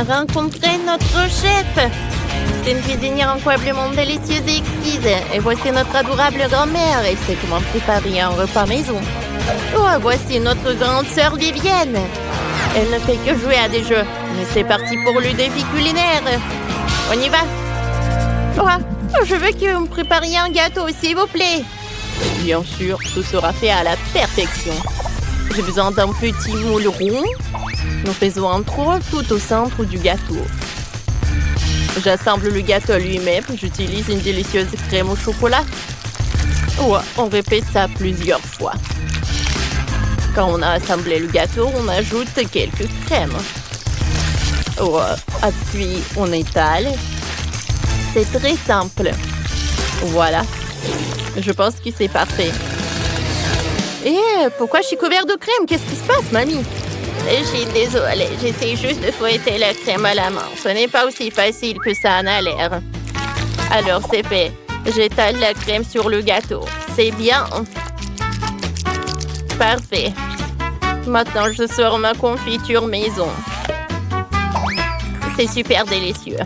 Rencontrez notre chef. C'est une cuisinière incroyablement délicieuse et exquise. Et voici notre adorable grand-mère. Elle sait comment préparer un repas maison. Oh, voici notre grande sœur Vivienne. Elle ne fait que jouer à des jeux. Mais c'est parti pour le défi culinaire. On y va. Oh, je veux que vous me prépariez un gâteau, s'il vous plaît. Bien sûr, tout sera fait à la perfection. J'ai besoin d'un petit moule rond. Nous faisons un trou tout au centre du gâteau. J'assemble le gâteau lui-même. J'utilise une délicieuse crème au chocolat. Ouais, on répète ça plusieurs fois. Quand on a assemblé le gâteau, on ajoute quelques crèmes. Ouais, puis on étale. C'est très simple. Voilà. Je pense que c'est parfait. Et pourquoi je suis couvert de crème? Qu'est-ce qui se passe, mamie? Je suis désolée, j'essaie juste de fouetter la crème à la main. Ce n'est pas aussi facile que ça en a l'air. Alors, c'est fait. J'étale la crème sur le gâteau. C'est bien. Parfait. Maintenant, je sors ma confiture maison. C'est super délicieux.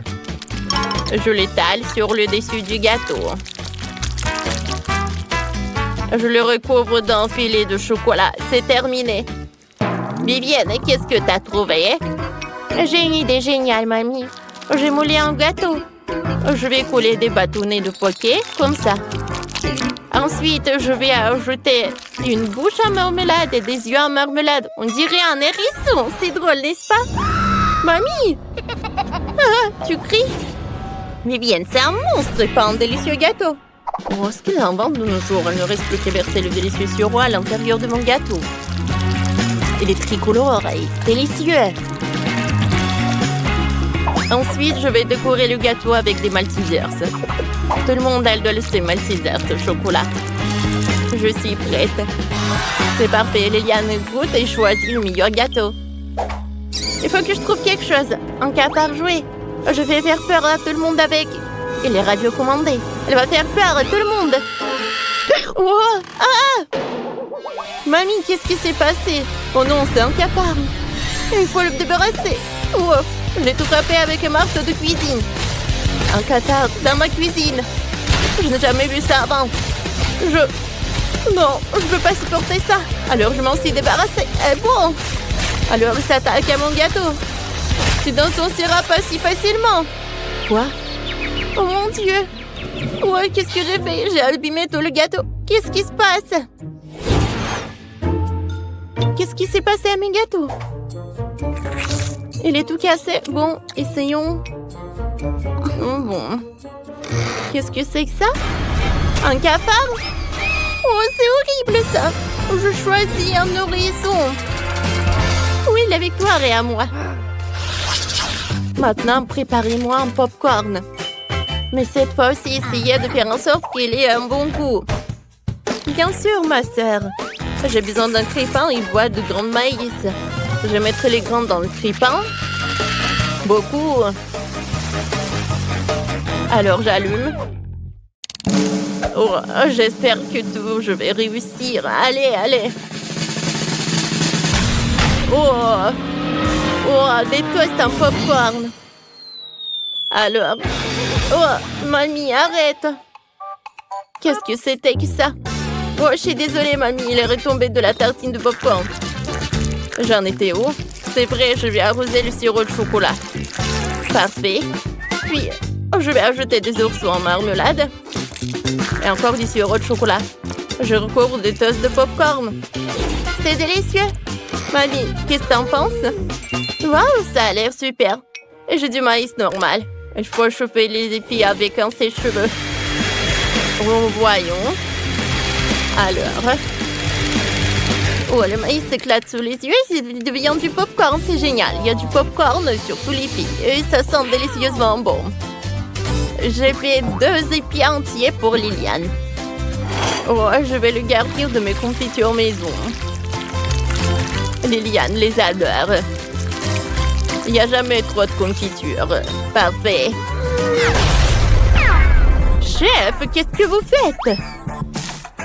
Je l'étale sur le dessus du gâteau. Je le recouvre d'un filet de chocolat. C'est terminé. Vivienne, qu'est-ce que t'as trouvé? J'ai une idée géniale, mamie. J'ai moulé un gâteau. Je vais couler des bâtonnets de poké, comme ça. Ensuite, je vais ajouter une bouche en marmelade et des yeux en marmelade. On dirait un hérisson. C'est drôle, n'est-ce pas? Mamie! Ah, tu cries? Vivienne, c'est un monstre et pas un délicieux gâteau. Oh, ce qu'il invente de nos jours. Il ne reste plus qu'à verser le délicieux sirop à l'intérieur de mon gâteau. Il est tricolore et délicieux. Ensuite, je vais décorer le gâteau avec des Maltesers. Tout le monde adore ces Maltesers au chocolat. Je suis prête. C'est parfait. Liliane goûte et choisit le meilleur gâteau. Il faut que je trouve quelque chose. Un cafard joué. Je vais faire peur à tout le monde avec. Il est radiocommandé. Elle va faire peur à tout le monde. Oh! Ah! Mamie, qu'est-ce qui s'est passé? Oh non, c'est un cafard. Il faut le débarrasser. Oh, je l'ai tout frappé avec un marteau de cuisine. Un cafard dans ma cuisine. Je n'ai jamais vu ça avant. Non, je ne peux pas supporter ça. Alors je m'en suis débarrassée. Bon. Alors il s'attaque à mon gâteau. Tu n'en sortiras pas si facilement. Quoi? Oh mon Dieu. Ouais, qu'est-ce que j'ai fait? J'ai abîmé tout le gâteau. Qu'est-ce qui se passe? Qu'est-ce qui s'est passé à mes gâteaux? Il est tout cassé. Bon, essayons. Bon. Qu'est-ce que c'est que ça? Un cafard? Oh, c'est horrible ça. Je choisis un nourrisson. Oui, la victoire est à moi. Maintenant, préparez-moi un popcorn. Mais cette fois aussi, essayez de faire en sorte qu'il ait un bon goût. Bien sûr, ma sœur. J'ai besoin d'un crépin et bois de grains de maïs. Je mettrai les grains dans le crépin. Beaucoup. Alors, j'allume. Oh, j'espère que je vais réussir. Allez, allez. Oh, des toasts en popcorn. Alors. Oh, mamie, arrête. Qu'est-ce que c'était que ça? Oh, je suis désolée, mamie. Il est retombé de la tartine de popcorn. J'en étais où? C'est vrai, je vais arroser le sirop de chocolat. Parfait. Puis, je vais ajouter des oursons en marmelade. Et encore du sirop de chocolat. Je recouvre des toasts de popcorn. C'est délicieux. Mamie, qu'est-ce que t'en penses? Waouh, ça a l'air super. Et j'ai du maïs normal. Il faut chauffer les épis avec un sèche-cheveux. Voyons. Alors. Oh, le maïs s'éclate sous les yeux et il devient du popcorn. C'est génial. Il y a du popcorn sur tous les épis. Et ça sent délicieusement bon. J'ai fait 2 épis entiers pour Liliane. Oh, je vais le garnir de mes confitures maison. Liliane les adore. Il n'y a jamais trop de confiture. Parfait. Chef, qu'est-ce que vous faites?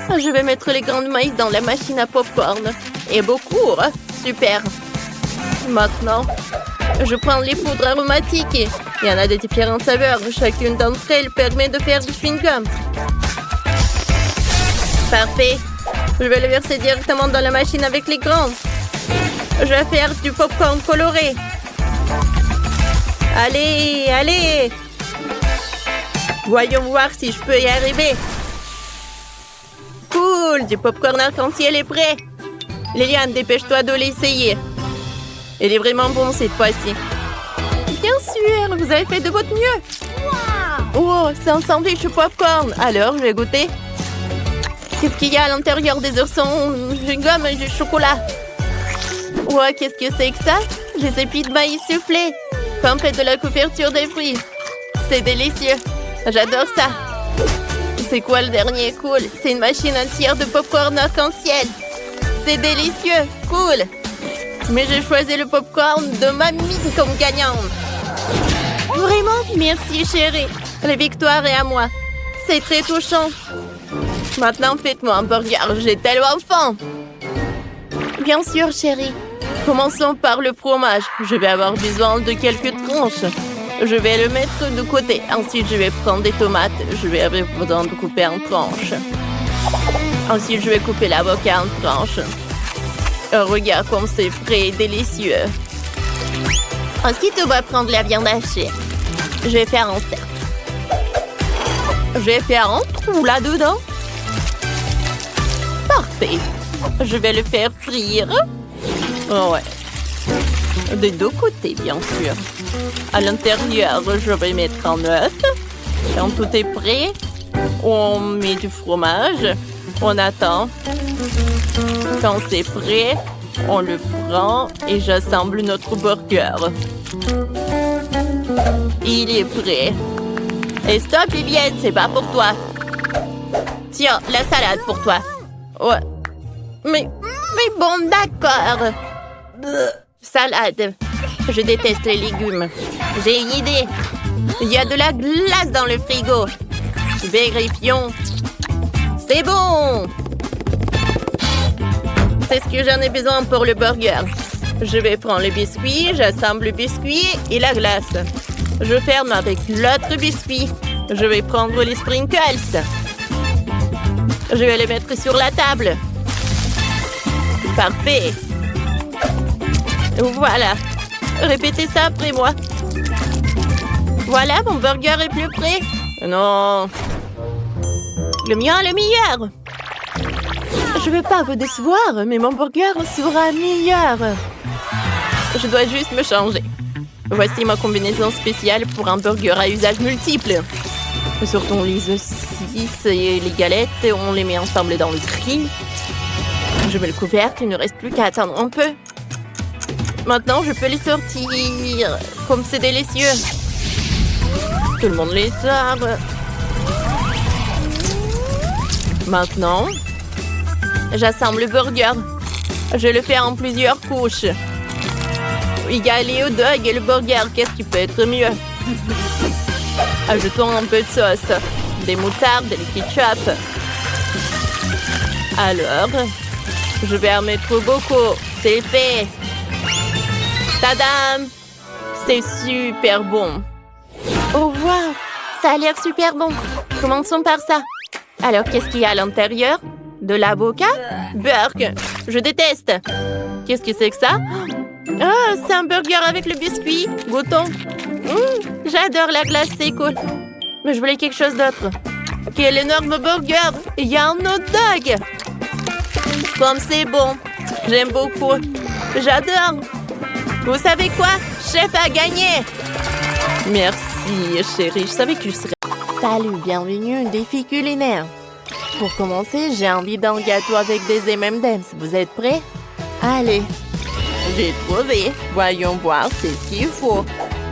Je vais mettre les grains de maïs dans la machine à popcorn. Et beaucoup. Super. Maintenant, Je prends les poudres aromatiques. Il y en a de différentes saveurs. Chacune d'entre elles permet de faire du chewing-gum. Parfait. Je vais le verser directement dans la machine avec les grands. Je vais faire du popcorn coloré. Allez, allez! Voyons voir si je peux y arriver. Cool! Du popcorn arc-en-ciel est prêt. Liliane, dépêche-toi de l'essayer. Il est vraiment bon cette fois-ci. Bien sûr, vous avez fait de votre mieux. Oh, c'est un sandwich au popcorn. Alors, je vais goûter. Qu'est-ce qu'il y a à l'intérieur des oursons? Du gomme et du chocolat. Ouais, qu'est-ce que c'est que ça? Des épis de maïs soufflés. Pampé de la couverture des fruits. C'est délicieux. J'adore ça. C'est quoi le dernier cool? C'est une machine entière de popcorn arc-en-ciel. C'est délicieux. Cool. Mais j'ai choisi le popcorn de mamie comme gagnante. Vraiment? Merci, chérie. La victoire est à moi. C'est très touchant. Maintenant, faites-moi un burger. J'ai tellement faim. Bien sûr, chérie. Commençons par le fromage. Je vais avoir besoin de quelques tranches. Je vais le mettre de côté. Ensuite, je vais prendre des tomates. Je vais avoir besoin de couper en tranches. Ensuite, je vais couper l'avocat en tranches. Oh, regarde comme c'est frais et délicieux. Ensuite, on va prendre la viande hachée. Je vais faire un cercle. Je vais faire un trou là-dedans. Parfait. Je vais le faire frire. Oh ouais. Des deux côtés, bien sûr. À l'intérieur, je vais mettre un œuf. Quand tout est prêt, on met du fromage. On attend. Quand c'est prêt, on le prend et j'assemble notre burger. Il est prêt. Et stop, Vivienne, c'est pas pour toi. Tiens, la salade pour toi. Ouais. Mais bon, d'accord. Salade. Je déteste les légumes. J'ai une idée. Il y a de la glace dans le frigo. Vérifions. C'est bon. C'est ce que j'en ai besoin pour le burger. Je vais prendre le biscuit, j'assemble le biscuit et la glace. Je ferme avec l'autre biscuit. Je vais prendre les sprinkles. Je vais les mettre sur la table. Parfait. Voilà. Répétez ça après moi. Voilà, mon burger est plus prêt. Non. Le mien est le meilleur. Je ne vais pas vous décevoir, mais mon burger sera meilleur. Je dois juste me changer. Voici ma combinaison spéciale pour un burger à usage multiple. Sortons les saucisses et les galettes et on les met ensemble dans le grill. Je mets le couvercle, il ne reste plus qu'à attendre un peu. Maintenant, je peux les sortir. Comme c'est délicieux. Tout le monde les sort. Maintenant, j'assemble le burger. Je le fais en plusieurs couches. Il y a les hot dogs et le burger. Qu'est-ce qui peut être mieux? Ajoutons un peu de sauce, des moutardes, des ketchup. Alors, je vais en mettre beaucoup. C'est fait. Tadam! C'est super bon. Oh, wow! Ça a l'air super bon. Commençons par ça. Alors, qu'est-ce qu'il y a à l'intérieur? De l'avocat? Burk! Je déteste. Qu'est-ce que c'est que ça? Oh, c'est un burger avec le biscuit. Goûtons. J'adore la glace, c'est cool. Mais je voulais quelque chose d'autre. Quel énorme burger! Il y a un hot dog! Comme c'est bon. J'aime beaucoup. J'adore. Vous savez quoi? Chef a gagné! Merci, chérie. Je savais que tu serais... Salut, bienvenue au défi culinaire. Pour commencer, j'ai envie d'un gâteau avec des M&M's. Vous êtes prêts? Allez. J'ai trouvé. Voyons voir, c'est ce qu'il faut.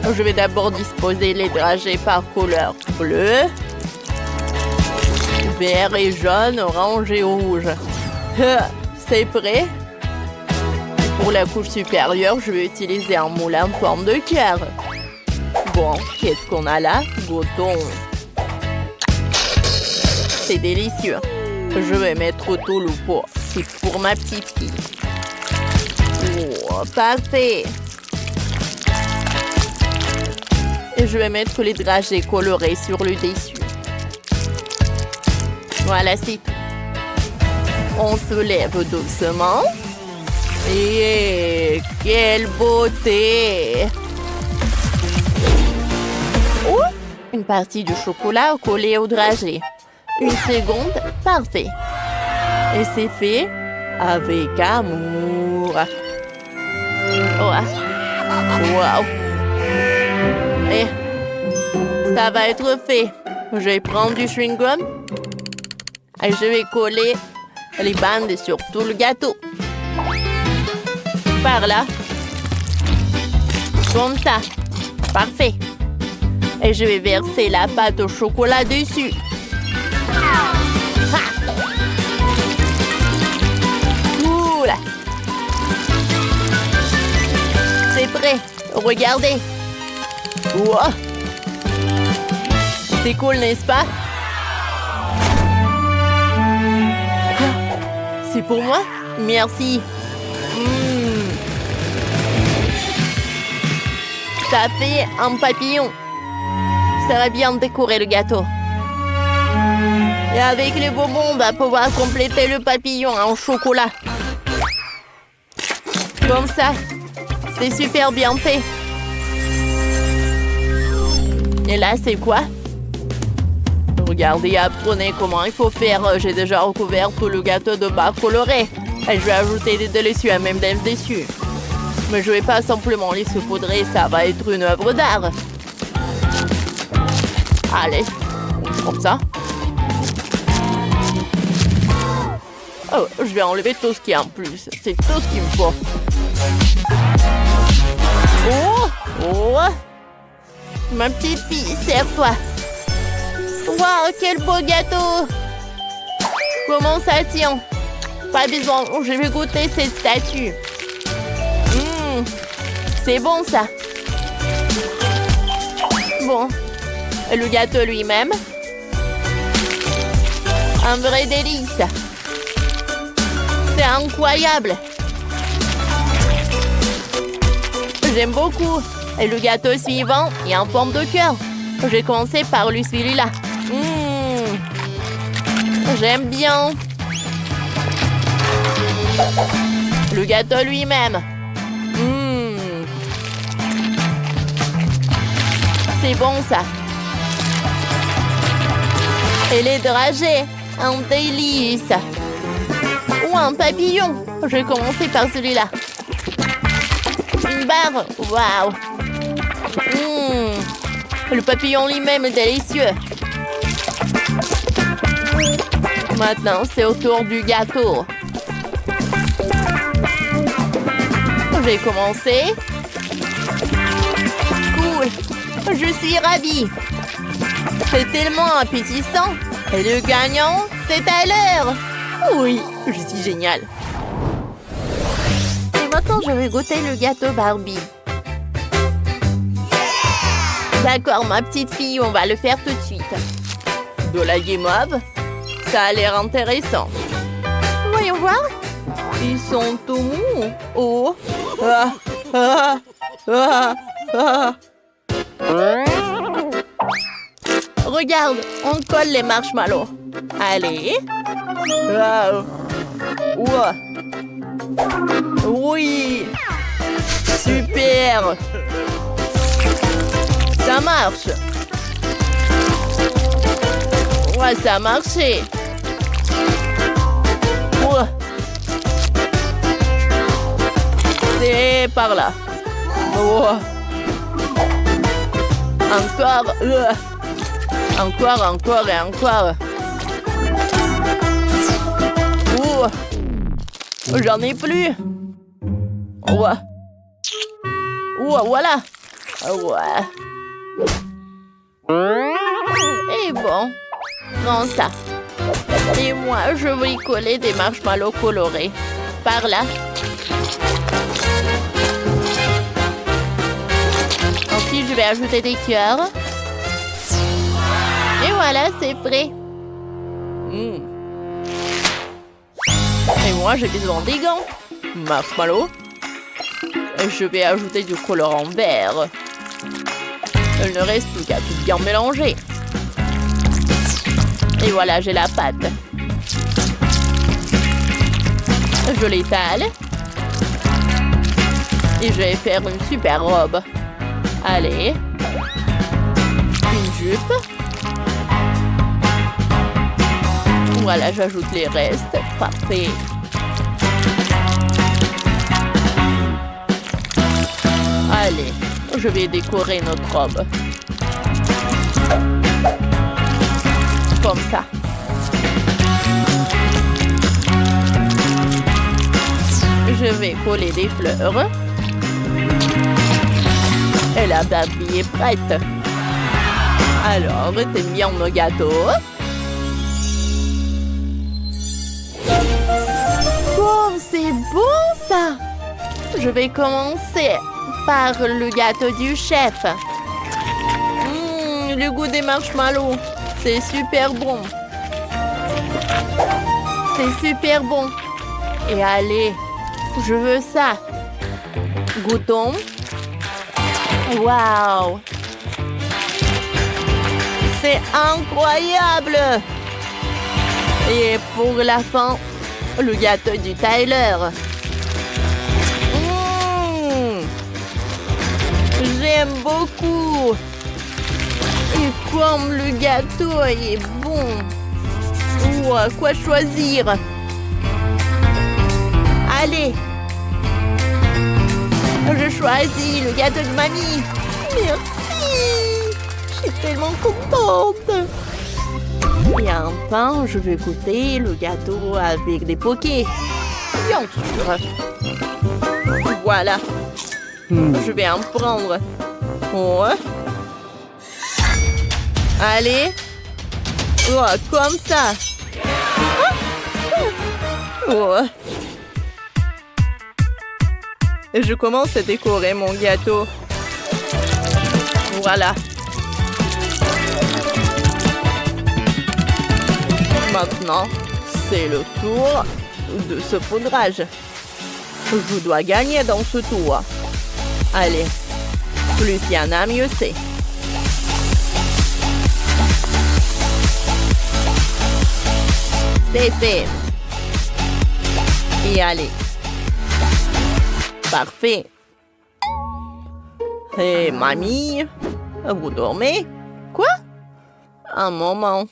Je vais d'abord disposer les dragées par couleur. Bleu, vert et jaune, orange et rouge. C'est prêt? Pour la couche supérieure, je vais utiliser un moule en forme de cœur. Bon, qu'est-ce qu'on a là? Goûtons. C'est délicieux. Je vais mettre tout le pot. C'est pour ma petite fille. Oh, parfait. Et je vais mettre les dragées colorés sur le dessus. Voilà, c'est tout. On se lève doucement. Et quelle beauté! Oh, une partie de chocolat collée au dragée. Une seconde, parfait. Et c'est fait avec amour. Wow. Et ça va être fait. Je vais prendre du chewing-gum et je vais coller les bandes sur tout le gâteau. Par là. Comme ça. Parfait. Et je vais verser la pâte au chocolat dessus. Oula. C'est prêt. Regardez. Wow. C'est cool, n'est-ce pas? C'est pour moi? Merci. Ça fait un papillon. Ça va bien décorer le gâteau. Et avec les bonbons, on va pouvoir compléter le papillon en chocolat. Comme ça. C'est super bien fait. Et là, c'est quoi? Regardez, apprenez comment il faut faire. J'ai déjà recouvert tout le gâteau de barres colorées. Et je vais ajouter des délicieux M&M's dessus. Mais je vais pas simplement les saupoudrer, ça va être une œuvre d'art. Allez, comme ça. Oh, je vais enlever tout ce qu'il y a en plus. C'est tout ce qu'il me faut. Oh! Ma petite fille, serre-toi. Waouh, quel beau gâteau! Comment ça tient? Pas besoin, je vais goûter cette statue. C'est bon, ça. Bon. Le gâteau lui-même. Un vrai délice. C'est incroyable. J'aime beaucoup. Et le gâteau suivant est en forme de cœur. Je vais commencer par celui-là. J'aime bien. Le gâteau lui-même. C'est bon, ça. Et les dragées. Un délice. Ou un papillon. Je vais commencer par celui-là. Une barre. Waouh. Le papillon lui-même est délicieux. Maintenant, c'est au tour du gâteau. Je vais commencer. Cool. Je suis ravie. C'est tellement appétissant. Et le gagnant, c'est à l'heure. Oui, je suis géniale. Et maintenant, je vais goûter le gâteau Barbie. D'accord, ma petite fille, on va le faire tout de suite. De la guimauve, ça a l'air intéressant. Voyons voir. Ils sont tout mous. Oh. Regarde, on colle les marshmallows. Allez. Oui. Super. Ça marche. Ouais, ça a marché. C'est par là. Encore. Encore et encore. J'en ai plus. Voilà. Et bon, prends ça. Et moi, je vais y coller des marshmallows colorés. Par là. Ensuite, je vais ajouter des cœurs. Et voilà, c'est prêt. Et moi, j'ai besoin des gants. Marshmallow. Et je vais ajouter du colorant vert. Il ne reste plus qu'à tout bien mélanger. Et voilà, j'ai la pâte. Je l'étale. Et je vais faire une super robe. Allez. Une jupe. Voilà, j'ajoute les restes. Parfait. Allez, je vais décorer notre robe. Comme ça. Je vais coller des fleurs. Et la Barbie est prête. Alors, t'aimes bien nos gâteaux? Oh, c'est bon ça! Je vais commencer par le gâteau du chef. Le goût des marshmallows. C'est super bon. C'est super bon. Et allez, je veux ça. Goûtons. Waouh! C'est incroyable! Et pour la fin, le gâteau du Tyler. J'aime beaucoup. Et comme le gâteau est bon. Quoi choisir? Allez. Je choisis le gâteau de mamie. Merci. Je suis tellement contente. Et enfin, je vais goûter le gâteau avec des pokés. Bien sûr. Voilà. Je vais en prendre. Oh. Allez. Oh, comme ça. Oh. Et je commence à décorer mon gâteau. Voilà. Maintenant, c'est le tour de ce poudrage. Je dois gagner dans ce tour. Allez, plus il y en a, mieux c'est. C'est fait. Et allez. Parfait. Et mamie, vous dormez? Quoi? Un moment.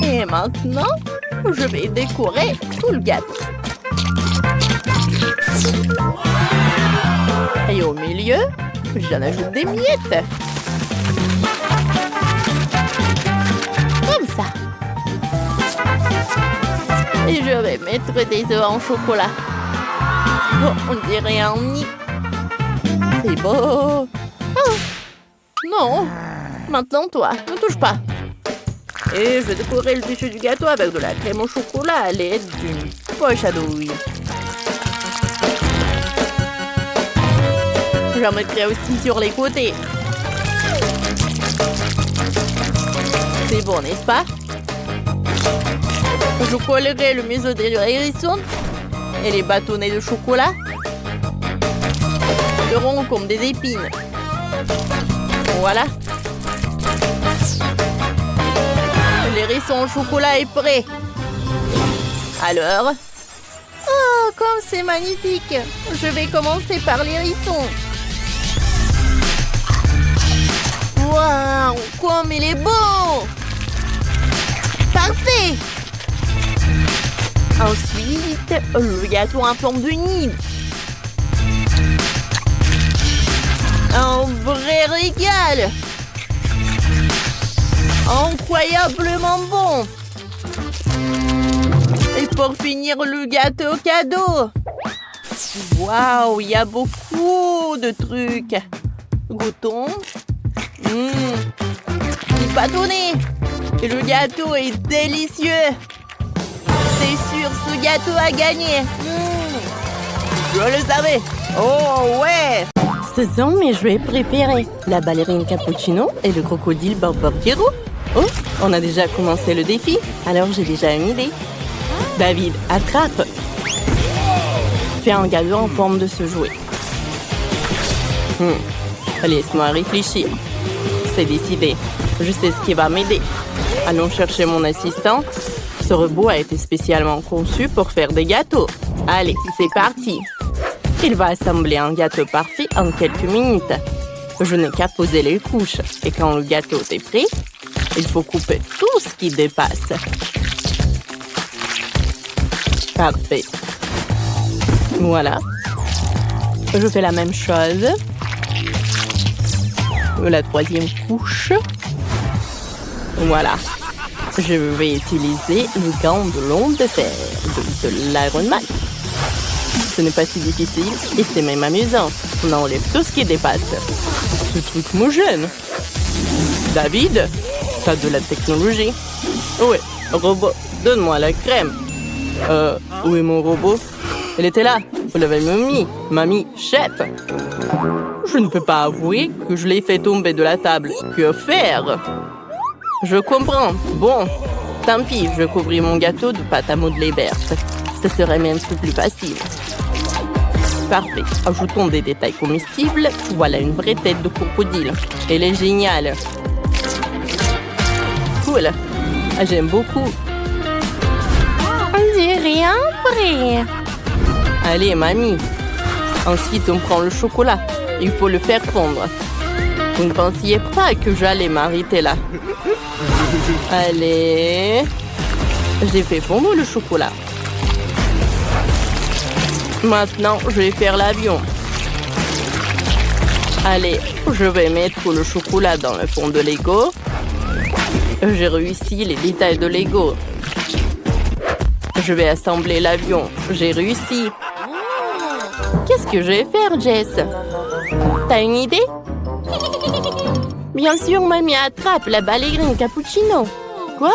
Et maintenant, je vais décorer tout le gâteau. Et au milieu, j'en ajoute des miettes. Comme ça. Et je vais mettre des œufs en chocolat. Oh, on dirait un nid. C'est beau. Oh. Non. Maintenant, toi, ne touche pas. Et je vais décorer le dessus du gâteau avec de la crème au chocolat à l'aide d'une poche à douille. J'en mettrai aussi sur les côtés. C'est bon, n'est-ce pas? Je collerai le museau de hérisson et les bâtonnets de chocolat seront comme des épines. Voilà. L'hérisson au chocolat est prêt. Alors? Oh, comme c'est magnifique! Je vais commencer par l'hérisson. Waouh! Comme il est beau! Parfait! Ensuite, le gâteau en forme de nid. Un vrai régal! Incroyablement bon! Et pour finir, le gâteau cadeau! Waouh, il y a beaucoup de trucs! Goûtons! Du bâtonnet! Et le gâteau est délicieux! C'est sûr, ce gâteau a gagné! Je le savais! Oh ouais! Ce sont mes jouets préférés, la ballerine cappuccino et le crocodile Borboro. Oh, on a déjà commencé le défi, alors j'ai déjà une idée. David, attrape. Fais un gâteau en forme de ce jouet. Laisse-moi réfléchir. C'est décidé. Je sais ce qui va m'aider. Allons chercher mon assistant. Ce robot a été spécialement conçu pour faire des gâteaux. Allez, c'est parti. Il va assembler un gâteau parfait en quelques minutes. Je n'ai qu'à poser les couches. Et quand le gâteau est prêt, il faut couper tout ce qui dépasse. Parfait. Voilà. Je fais la même chose. La troisième couche. Voilà. Je vais utiliser le gant de l'onde de fer de l'Iron Man. Ce n'est pas si difficile et c'est même amusant. On enlève tout ce qui dépasse. Ce truc me gêne. David, t'as de la technologie. Ouais, robot, donne-moi la crème. Où est mon robot? Elle était là. Vous l'avez mis. Mamie, chef. Je ne peux pas avouer que je l'ai fait tomber de la table. Que faire? Je comprends. Bon, tant pis, je couvris mon gâteau de pâte à modeler verte. Ce serait même plus facile. Parfait. Ajoutons des détails comestibles. Voilà une vraie tête de crocodile. Elle est géniale. Cool. J'aime beaucoup. On dirait un prêt. Allez, mamie. Ensuite, on prend le chocolat. Il faut le faire fondre. Vous ne pensiez pas que j'allais m'arrêter là. Allez. J'ai fait fondre le chocolat. Maintenant, je vais faire l'avion. Allez, je vais mettre le chocolat dans le fond de Lego. J'ai réussi les détails de Lego. Je vais assembler l'avion. J'ai réussi. Qu'est-ce que je vais faire, Jess? T'as une idée? Bien sûr, mamie attrape la ballerine cappuccino. Quoi?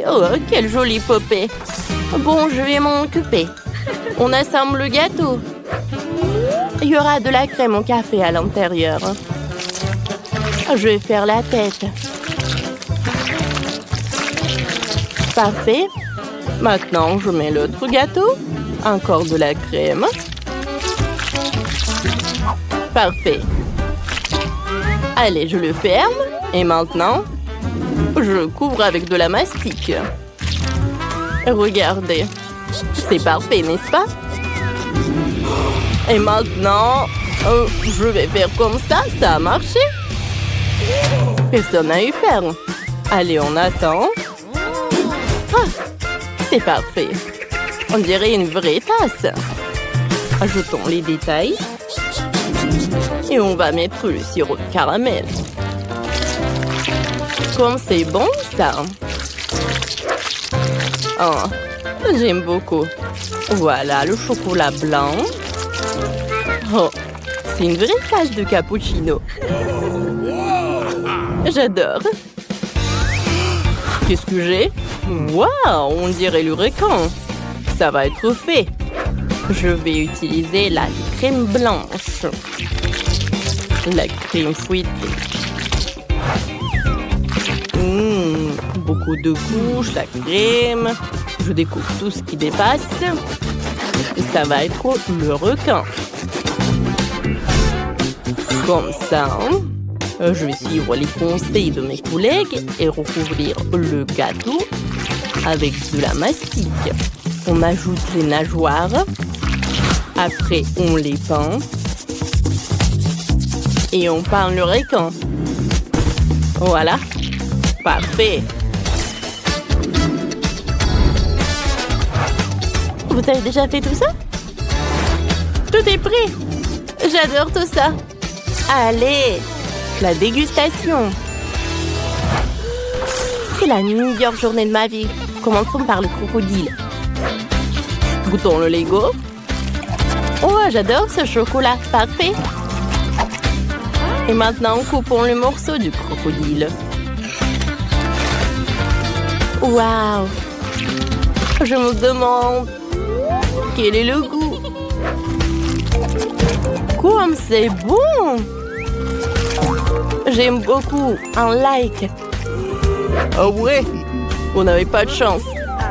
Oh, quelle jolie poupée. Bon, je vais m'en occuper. On assemble le gâteau. Il y aura de la crème au café à l'intérieur. Je vais faire la tête. Parfait. Maintenant, je mets l'autre gâteau. Encore de la crème. Parfait. Allez, je le ferme. Et maintenant, je couvre avec de la mastic. Regardez. C'est parfait, n'est-ce pas? Et maintenant, je vais faire comme ça. Ça a marché. Personne n'a eu peur. Allez, on attend. Ah, c'est parfait. On dirait une vraie tasse. Ajoutons les détails. Et on va mettre le sirop de caramel. Comme c'est bon, ça. Oh, j'aime beaucoup. Voilà le chocolat blanc. Oh, c'est une vraie tasse de cappuccino. J'adore. Qu'est-ce que j'ai? Waouh, on dirait le requin. Ça va être fait. Je vais utiliser la crème blanche. La crème fouettée. Beaucoup de couches, la crème. Je découpe tout ce qui dépasse. Et ça va être le requin. Comme ça. Je vais suivre les conseils de mes collègues et recouvrir le gâteau avec de la mastic. On ajoute les nageoires. Après, on les peint. Et on peint le requin. Voilà. Parfait. Vous avez déjà fait tout ça? Tout est prêt. J'adore tout ça. Allez, la dégustation. C'est la meilleure journée de ma vie. Commençons par le crocodile. Goûtons le Lego. Oh, j'adore ce chocolat. Parfait. Et maintenant, coupons le morceau du crocodile. Waouh! Je me demande quel est le goût. Comme c'est bon! J'aime beaucoup. Un like. Oh ouais, vous n'avez pas de chance.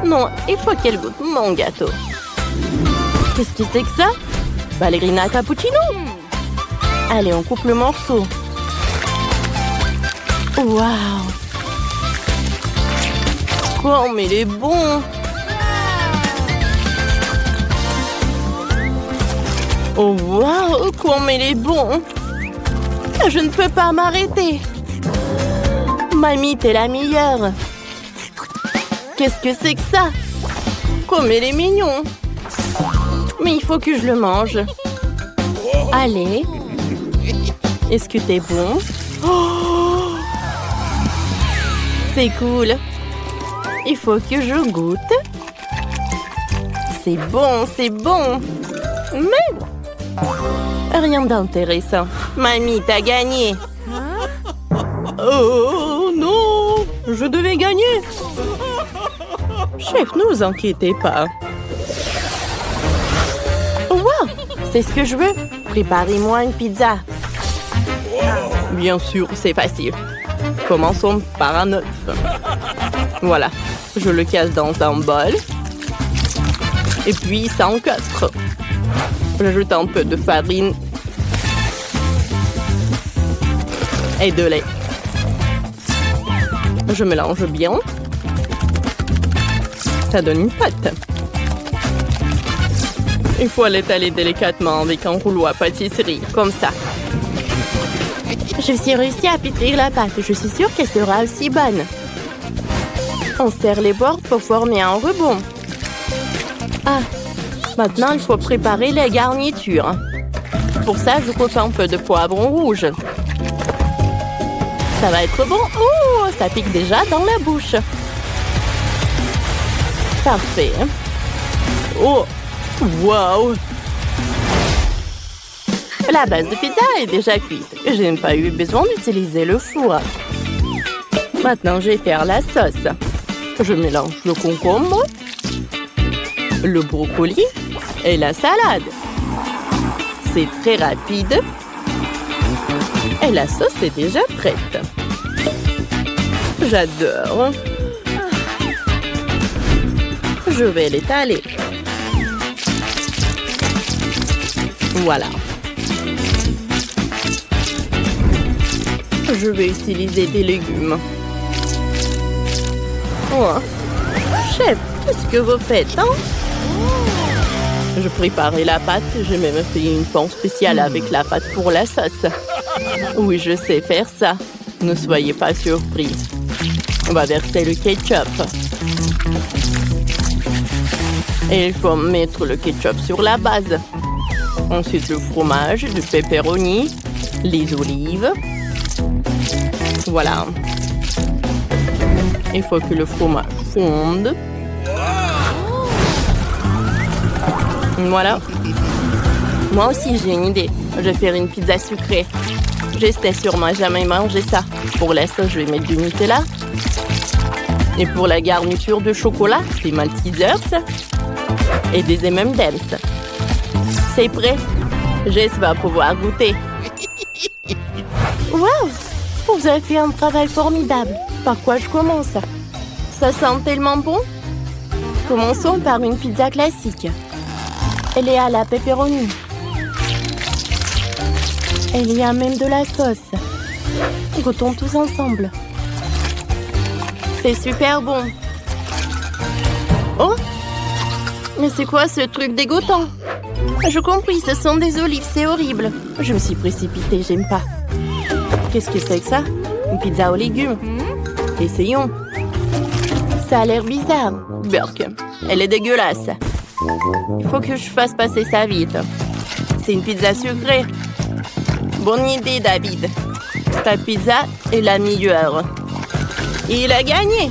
Non, il faut qu'elle goûte mon gâteau. Qu'est-ce que c'est que ça? Ballerina cappuccino? Allez, on coupe le morceau. Waouh! Comme il est bon! Oh waouh! Comme il est bon! Je ne peux pas m'arrêter! Mamie, t'es la meilleure! Qu'est-ce que c'est que ça? Comme il est mignon! Mais il faut que je le mange. Allez! Est-ce que t'es bon? Oh, c'est cool! Il faut que je goûte. C'est bon, c'est bon! Mais rien d'intéressant. Mamie, t'as gagné! Oh non! Je devais gagner! Chef, ne vous inquiétez pas. Wow! C'est ce que je veux. Préparez-moi une pizza. Bien sûr, c'est facile. Commençons par un œuf. Voilà. Je le casse dans un bol. Et puis, ça encastre. J'ajoute un peu de farine. Et de lait. Je mélange bien. Ça donne une pâte. Il faut l'étaler délicatement avec un rouleau à pâtisserie, comme ça. Je suis réussi à pétrir la pâte. Je suis sûre qu'elle sera aussi bonne. On serre les bords pour former un rebond. Ah, maintenant il faut préparer les garnitures. Pour ça, je coupe un peu de poivron rouge. Ça va être bon. Oh, ça pique déjà dans la bouche. Parfait. Oh, wow! La base de pizza est déjà cuite. Je n'ai pas eu besoin d'utiliser le four. Maintenant, je vais faire la sauce. Je mélange le concombre, le brocoli et la salade. C'est très rapide. Et la sauce est déjà prête. J'adore. Je vais l'étaler. Voilà. Je vais utiliser des légumes. Oh. Chef, qu'est-ce que vous faites, hein? Je préparais la pâte. J'ai même fait une pan spéciale avec la pâte pour la sauce. Oui, je sais faire ça. Ne soyez pas surpris. On va verser le ketchup. Et il faut mettre le ketchup sur la base. Ensuite, le fromage, du pepperoni, les olives. Voilà. Il faut que le fromage fonde. Voilà. Moi aussi, j'ai une idée. Je vais faire une pizza sucrée. J'étais sûrement jamais mangé ça. Pour la sauce, je vais mettre du Nutella. Et pour la garniture de chocolat, des Maltesers et des M&M's. C'est prêt. Jess va pouvoir goûter. Waouh! Vous avez fait un travail formidable. Par quoi je commence? Ça sent tellement bon. Commençons par une pizza classique. Elle est à la pepperoni. Il y a même de la sauce. Goûtons tous ensemble. C'est super bon. Oh! Mais c'est quoi ce truc dégoûtant? Je compris, ce sont des olives, c'est horrible. Je me suis précipitée, j'aime pas. Qu'est-ce que c'est que ça? Une pizza aux légumes. Essayons. Ça a l'air bizarre. Burk, elle est dégueulasse. Il faut que je fasse passer ça vite. C'est une pizza sucrée. Bonne idée, David. Ta pizza est la meilleure. Et il a gagné.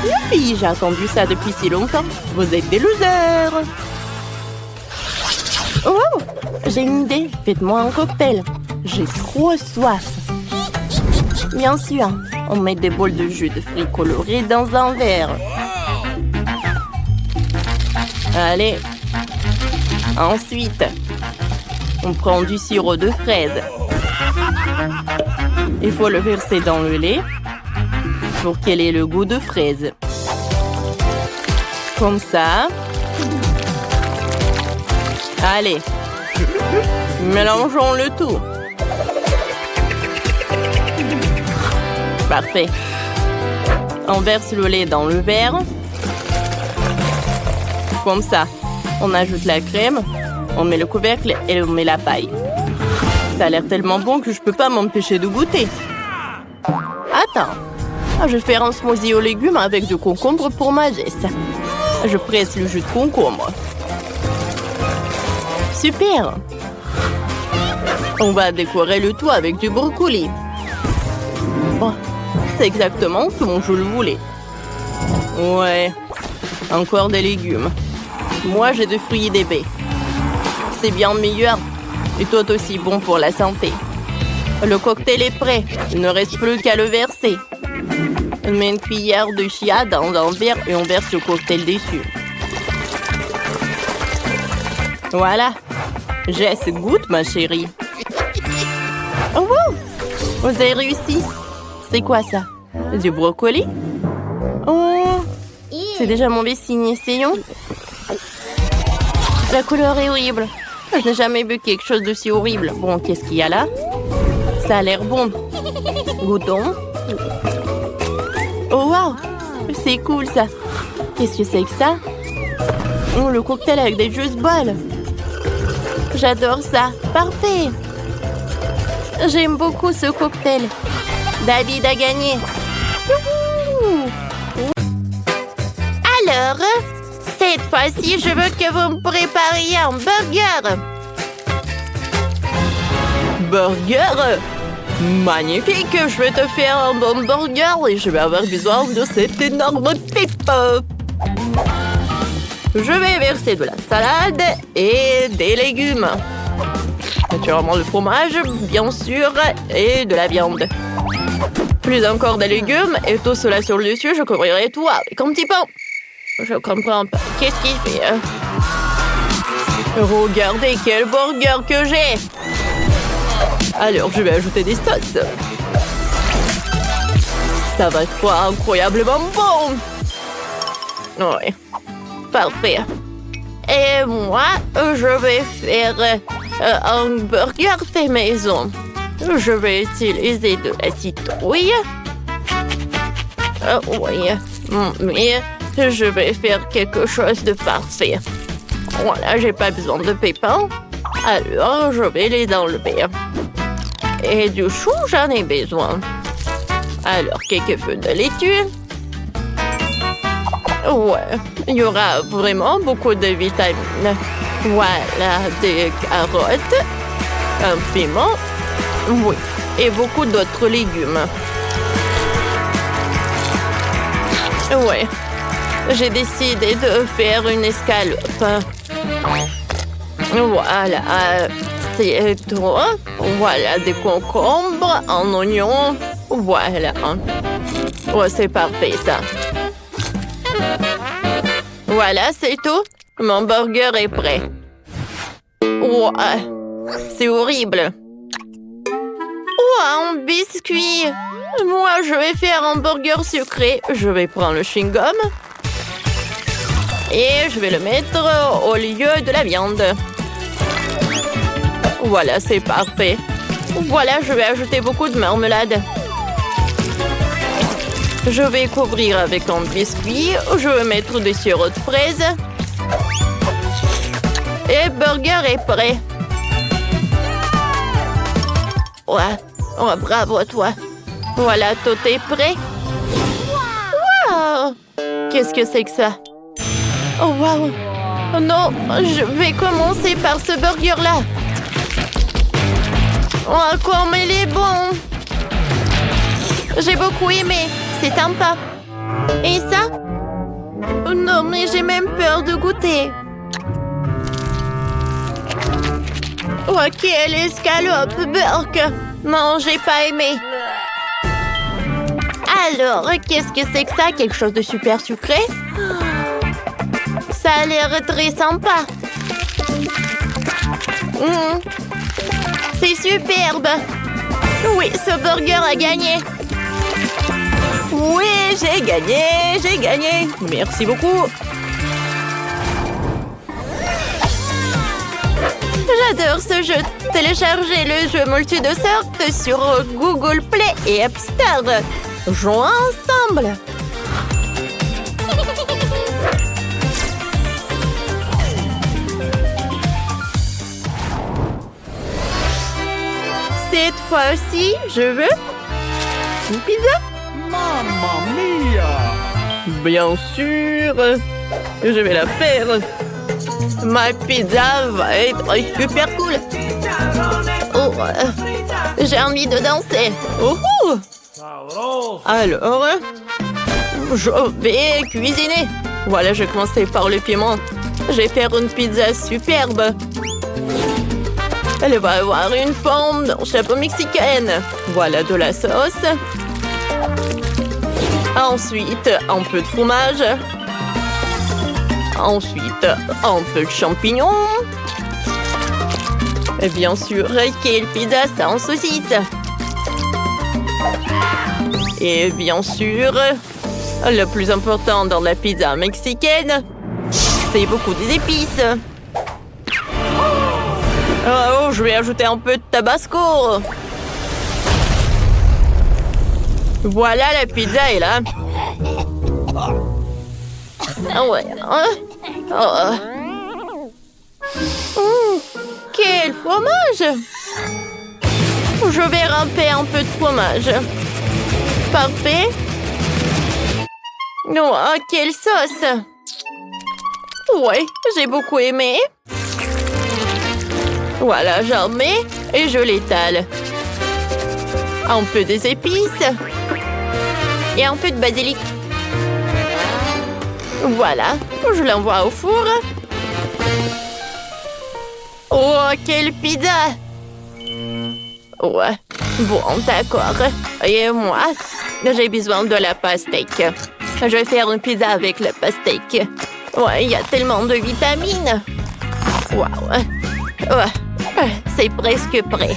Youpi, j'ai attendu ça depuis si longtemps. Vous êtes des losers. Oh, j'ai une idée. Faites-moi un cocktail. J'ai trop soif. Bien sûr, on met des bols de jus de fruits colorés dans un verre. Allez. Ensuite, on prend du sirop de fraise. Il faut le verser dans le lait pour qu'elle ait le goût de fraise. Comme ça. Allez. Mélangeons le tout. Parfait. On verse le lait dans le verre. Comme ça. On ajoute la crème. On met le couvercle et on met la paille. Ça a l'air tellement bon que je peux pas m'empêcher de goûter. Attends. Je vais faire un smoothie aux légumes avec du concombre pour ma geste. Je presse le jus de concombre. Super! On va décorer le tout avec du brocoli. Oh, c'est exactement comme je le voulais. Ouais, encore des légumes. Moi, j'ai des fruits et des baies. C'est bien meilleur et tout aussi bon pour la santé. Le cocktail est prêt. Il ne reste plus qu'à le verser. On met une cuillère de chia dans un verre et on verse le cocktail dessus. Voilà. Jess, goûte, ma chérie. Oh, wow! Vous avez réussi. C'est quoi ça? Du brocoli? Oh! C'est déjà mauvais signe, essayons. La couleur est horrible. Je n'ai jamais vu quelque chose de si horrible. Bon, qu'est-ce qu'il y a là? Ça a l'air bon. Goûtons. Oh, wow! C'est cool, ça. Qu'est-ce que c'est que ça? Oh, le cocktail avec des juice balls. J'adore ça. Parfait. J'aime beaucoup ce cocktail. David a gagné. Youhou! Alors, cette fois-ci, je veux que vous me prépariez un burger. Burger? Magnifique! Je vais te faire un bon burger et je vais avoir besoin de cette énorme pipe. Je vais verser de la salade et des légumes. Naturellement le fromage, bien sûr, et de la viande. Plus encore des légumes et tout cela sur le dessus, je couvrirai tout avec un petit pain. Je comprends pas. Qu'est-ce qu'il fait? Regardez quel burger que j'ai! Alors, je vais ajouter des sauces. Ça va être incroyablement bon! Oui. Parfait. Et moi, je vais faire un burger fait maison. Je vais utiliser de la citrouille. Oui, mais je vais faire quelque chose de parfait. Voilà, j'ai pas besoin de pépins. Alors, je vais les enlever. Et du chou, j'en ai besoin. Alors, quelques feuilles de laitue. Ouais, il y aura vraiment beaucoup de vitamines. Voilà, des carottes, un piment, oui, et beaucoup d'autres légumes. Ouais, j'ai décidé de faire une escalope. Voilà, c'est tout. Voilà, des concombres, un oignon. Voilà. Ouais, c'est parfait, ça. Voilà, c'est tout. Mon burger est prêt. Ouais, c'est horrible. Oh, un biscuit. Moi, je vais faire un burger sucré. Je vais prendre le chewing-gum. Et je vais le mettre au lieu de la viande. Voilà, c'est parfait. Voilà, je vais ajouter beaucoup de marmelade. Je vais couvrir avec un biscuit. Je vais mettre des sirops de fraises. Et le burger est prêt. Ouais. Oh, bravo à toi. Voilà, tout est prêt. Wow! Qu'est-ce que c'est que ça? Oh, wow! Oh non, je vais commencer par ce burger-là. Oh, comme il est bon! J'ai beaucoup aimé. C'est sympa. Et ça? Oh non, mais j'ai même peur de goûter. Oh, quelle escalope, Burke! Non, j'ai pas aimé. Alors, qu'est-ce que c'est que ça? Quelque chose de super sucré? Ça a l'air très sympa. C'est superbe. Oui, ce burger a gagné. Oui, j'ai gagné. Merci beaucoup. J'adore ce jeu. Téléchargez le jeu multi de sorte sur Google Play et App Store. Jouons ensemble. Cette fois-ci, je veux une pizza. Mamma mia! Bien sûr, je vais la faire. Ma pizza va être super cool. Oh, j'ai envie de danser. Oh, oh. Sabroso! Alors, je vais cuisiner. Voilà, je vais commencer par le piment. Je vais faire une pizza superbe. Elle va avoir une forme d'un chapeau mexicaine. Voilà de la sauce. Ensuite, un peu de fromage. Ensuite, un peu de champignons. Et bien sûr, quelle pizza sans saucisse. Et bien sûr, le plus important dans la pizza mexicaine, c'est beaucoup des épices. Oh, je vais ajouter un peu de tabasco. Voilà, la pizza est là. Ouais. Quel fromage! Je vais râper un peu de fromage. Parfait. Oh, quelle sauce! Ouais, j'ai beaucoup aimé. Voilà, j'en mets et je l'étale. Un peu des épices. Et un peu de basilic. Voilà, je l'envoie au four. Oh, quelle pizza! Ouais, bon, d'accord. Et moi, j'ai besoin de la pastèque. Je vais faire une pizza avec la pastèque. Ouais, il y a tellement de vitamines. Waouh! Ouais, c'est presque prêt.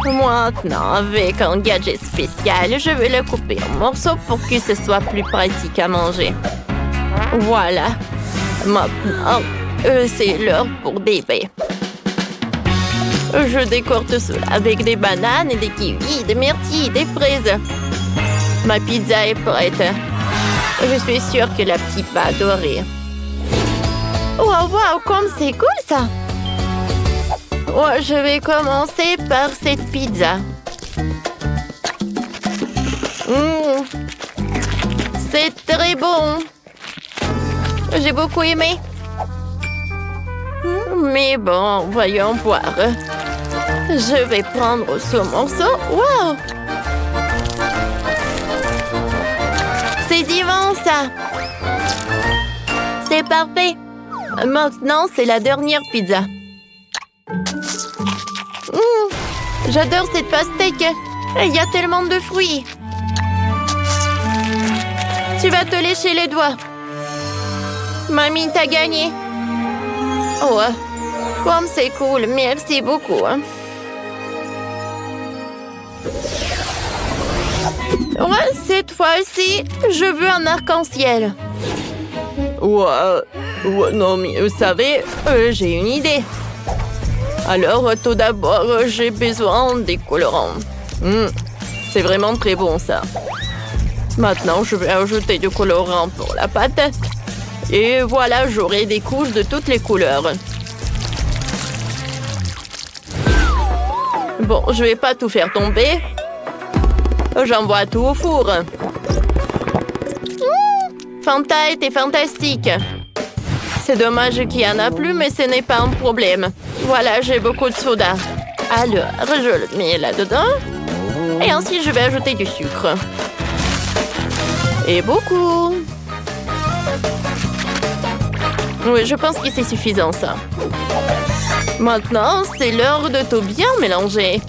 Maintenant, avec un gadget spécial, je vais le couper en morceaux pour que ce soit plus pratique à manger. Voilà. Maintenant, c'est l'heure pour des baies. Je décore tout cela avec des bananes, des kiwis, des myrtilles, des fraises. Ma pizza est prête. Je suis sûre que la petite va adorer. Wow, comme c'est cool ça! Je vais commencer par cette pizza. C'est très bon. J'ai beaucoup aimé. Mais bon, voyons voir. Je vais prendre ce morceau. Wow! C'est divin, ça! C'est parfait. Maintenant, c'est la dernière pizza. J'adore cette pastèque. Il y a tellement de fruits. Tu vas te lécher les doigts. Mamie, t'as gagné. Oh, comme c'est cool. Merci beaucoup. Ouais, cette fois-ci, je veux un arc-en-ciel. Ouais, non, mais vous savez, j'ai une idée. Alors, tout d'abord, j'ai besoin des colorants. C'est vraiment très bon, ça. Maintenant, je vais ajouter du colorant pour la pâte. Et voilà, j'aurai des couches de toutes les couleurs. Bon, je vais pas tout faire tomber. J'envoie tout au four. Fanta était fantastique. C'est dommage qu'il n'y en a plus, mais ce n'est pas un problème. Voilà, j'ai beaucoup de soda. Alors, je le mets là-dedans. Et ensuite, je vais ajouter du sucre. Et beaucoup. Oui, je pense que c'est suffisant, ça. Maintenant, c'est l'heure de tout bien mélanger.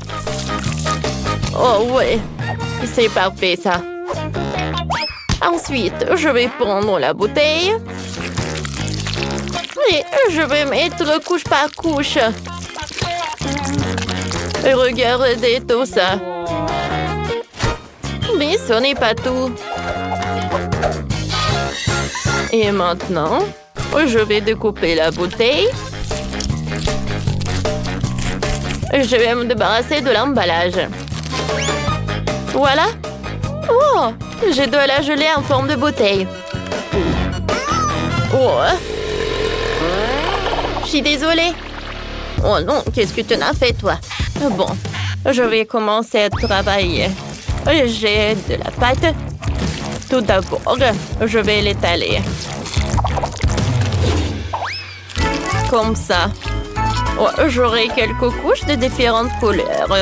Oh, ouais. C'est parfait, ça. Ensuite, je vais prendre la bouteille. Et je vais mettre couche par couche. Et regardez tout ça. Mais ce n'est pas tout. Et maintenant, je vais découper la bouteille. Je vais me débarrasser de l'emballage. Voilà. Oh, j'ai de la gelée en forme de bouteille. Oh. Je suis désolée. Oh non, qu'est-ce que tu en as fait, toi? Bon, je vais commencer à travailler. J'ai de la pâte. Tout d'abord, je vais l'étaler. Comme ça. Oh, j'aurai quelques couches de différentes couleurs.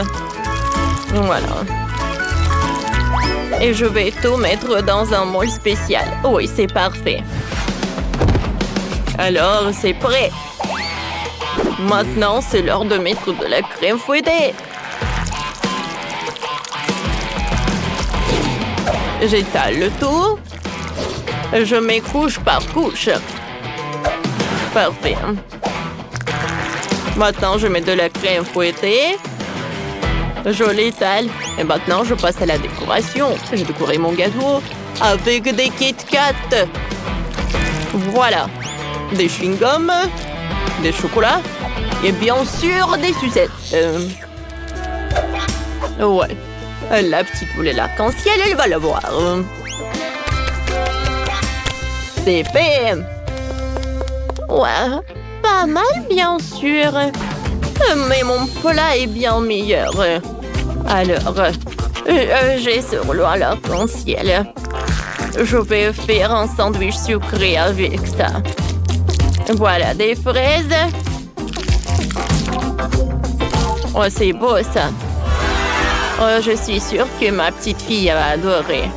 Voilà. Et je vais tout mettre dans un moule spécial. Oui, c'est parfait. Alors, c'est prêt. Maintenant, c'est l'heure de mettre de la crème fouettée. J'étale le tout. Je mets couche par couche. Parfait. Maintenant, je mets de la crème fouettée. Je l'étale. Et maintenant, je passe à la décoration. J'ai décoré mon gâteau avec des Kit Kat. Voilà. Des chewing-gums, des chocolats et bien sûr des sucettes. Ouais. La petite voulait l'arc-en-ciel, elle va l'avoir. C'est fait. Ouais. Pas mal, bien sûr. Mais mon plat est bien meilleur. Alors, j'ai sur l'eau à l'arc-en-ciel. Je vais faire un sandwich sucré avec ça. Voilà, des fraises. Oh, c'est beau, ça. Oh, je suis sûre que ma petite fille va adorer.